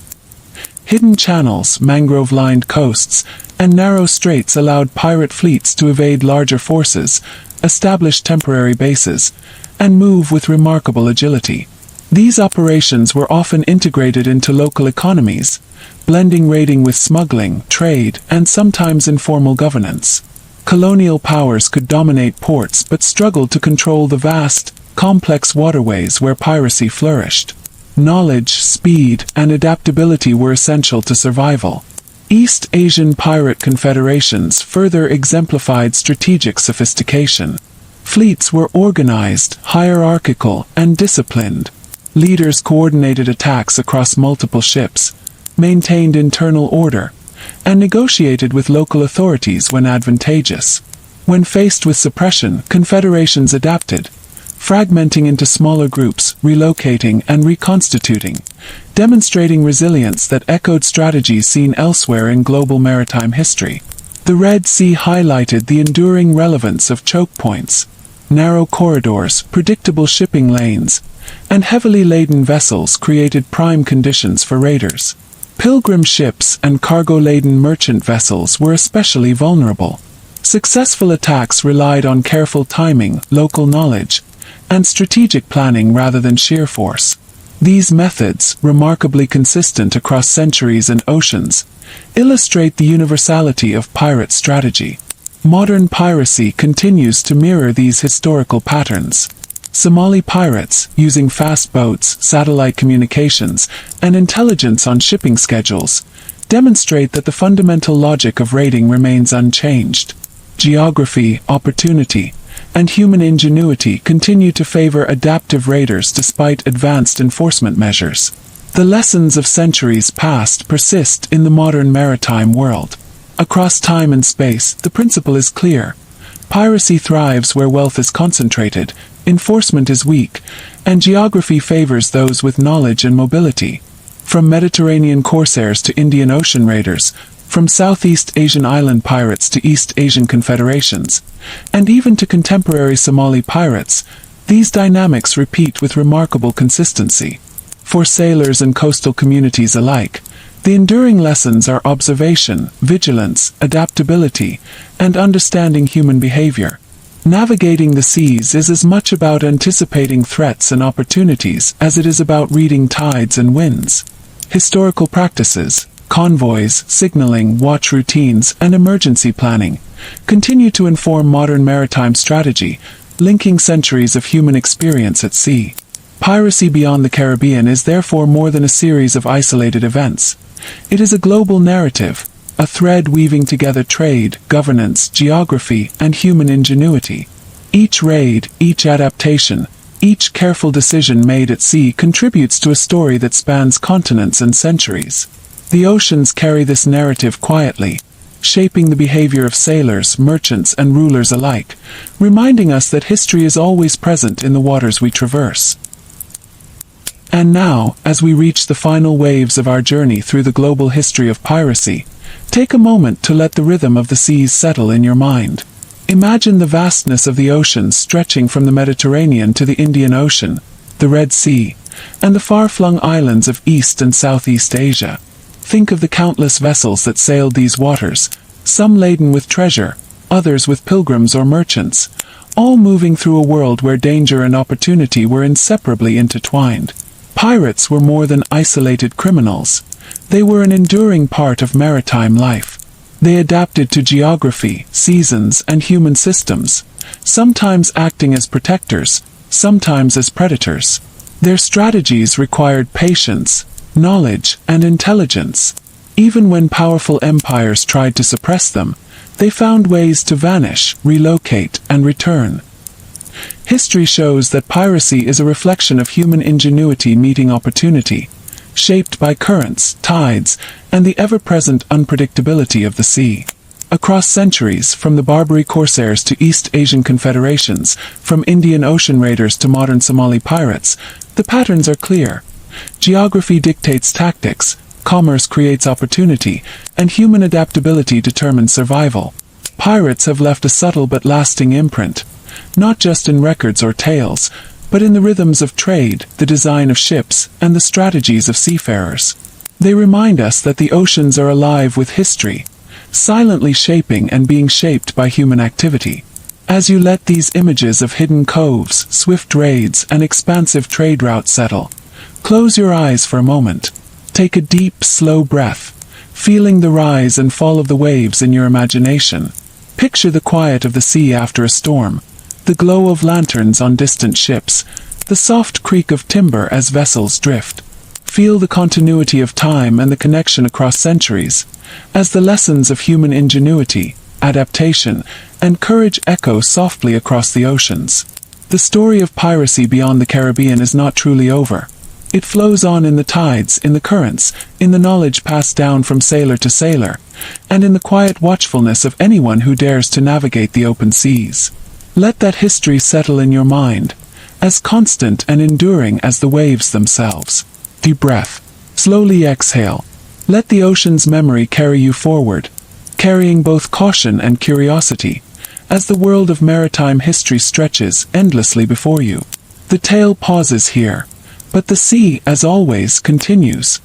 Hidden channels, mangrove-lined coasts, and narrow straits allowed pirate fleets to evade larger forces, establish temporary bases, and move with remarkable agility. These operations were often integrated into local economies, blending raiding with smuggling, trade, and sometimes informal governance. Colonial powers could dominate ports but struggled to control the vast, complex waterways where piracy flourished. Knowledge, speed, and adaptability were essential to survival. East Asian pirate confederations further exemplified strategic sophistication. Fleets were organized, hierarchical, and disciplined. Leaders coordinated attacks across multiple ships, maintained internal order, and negotiated with local authorities when advantageous. When faced with suppression, confederations adapted, fragmenting into smaller groups, relocating and reconstituting, demonstrating resilience that echoed strategies seen elsewhere in global maritime history. The Red Sea highlighted the enduring relevance of choke points. Narrow corridors, predictable shipping lanes, and heavily laden vessels created prime conditions for raiders. Pilgrim ships and cargo-laden merchant vessels were especially vulnerable. Successful attacks relied on careful timing, local knowledge, and strategic planning rather than sheer force. These methods, remarkably consistent across centuries and oceans, illustrate the universality of pirate strategy. Modern piracy continues to mirror these historical patterns. Somali pirates, using fast boats, satellite communications, and intelligence on shipping schedules, demonstrate that the fundamental logic of raiding remains unchanged. Geography, opportunity, and human ingenuity continue to favor adaptive raiders despite advanced enforcement measures. The lessons of centuries past persist in the modern maritime world. Across time and space, the principle is clear. Piracy thrives where wealth is concentrated, enforcement is weak, and geography favors those with knowledge and mobility. From Mediterranean Corsairs to Indian Ocean raiders, from Southeast Asian island pirates to East Asian confederations, and even to contemporary Somali pirates, these dynamics repeat with remarkable consistency. For sailors and coastal communities alike, the enduring lessons are observation, vigilance, adaptability, and understanding human behavior. Navigating the seas is as much about anticipating threats and opportunities as it is about reading tides and winds. Historical practices, convoys, signaling, watch routines, and emergency planning continue to inform modern maritime strategy, linking centuries of human experience at sea. Piracy beyond the Caribbean is therefore more than a series of isolated events. It is a global narrative, a thread weaving together trade, governance, geography, and human ingenuity. Each raid, each adaptation, each careful decision made at sea contributes to a story that spans continents and centuries. The oceans carry this narrative quietly, shaping the behavior of sailors, merchants, and rulers alike, reminding us that history is always present in the waters we traverse. And now, as we reach the final waves of our journey through the global history of piracy, take a moment to let the rhythm of the seas settle in your mind. Imagine the vastness of the oceans stretching from the Mediterranean to the Indian Ocean, the Red Sea, and the far-flung islands of East and Southeast Asia. Think of the countless vessels that sailed these waters, some laden with treasure, others with pilgrims or merchants, all moving through a world where danger and opportunity were inseparably intertwined. Pirates were more than isolated criminals. They were an enduring part of maritime life. They adapted to geography, seasons, and human systems, sometimes acting as protectors, sometimes as predators. Their strategies required patience, knowledge, and intelligence. Even when powerful empires tried to suppress them, they found ways to vanish, relocate, and return. History shows that piracy is a reflection of human ingenuity meeting opportunity, shaped by currents, tides, and the ever-present unpredictability of the sea. Across centuries, from the Barbary Corsairs to East Asian confederations, from Indian Ocean raiders to modern Somali pirates, the patterns are clear. Geography dictates tactics, commerce creates opportunity, and human adaptability determines survival. Pirates have left a subtle but lasting imprint, not just in records or tales, but in the rhythms of trade, the design of ships, and the strategies of seafarers. They remind us that the oceans are alive with history, silently shaping and being shaped by human activity. As you let these images of hidden coves, swift raids, and expansive trade routes settle, close your eyes for a moment. Take a deep, slow breath, feeling the rise and fall of the waves in your imagination. Picture the quiet of the sea after a storm, the glow of lanterns on distant ships, the soft creak of timber as vessels drift. Feel the continuity of time and the connection across centuries, as the lessons of human ingenuity, adaptation, and courage echo softly across the oceans. The story of piracy beyond the Caribbean is not truly over. It flows on in the tides, in the currents, in the knowledge passed down from sailor to sailor, and in the quiet watchfulness of anyone who dares to navigate the open seas. Let that history settle in your mind, as constant and enduring as the waves themselves. Deep breath. Slowly exhale. Let the ocean's memory carry you forward, carrying both caution and curiosity, as the world of maritime history stretches endlessly before you. The tale pauses here, but the sea, as always, continues.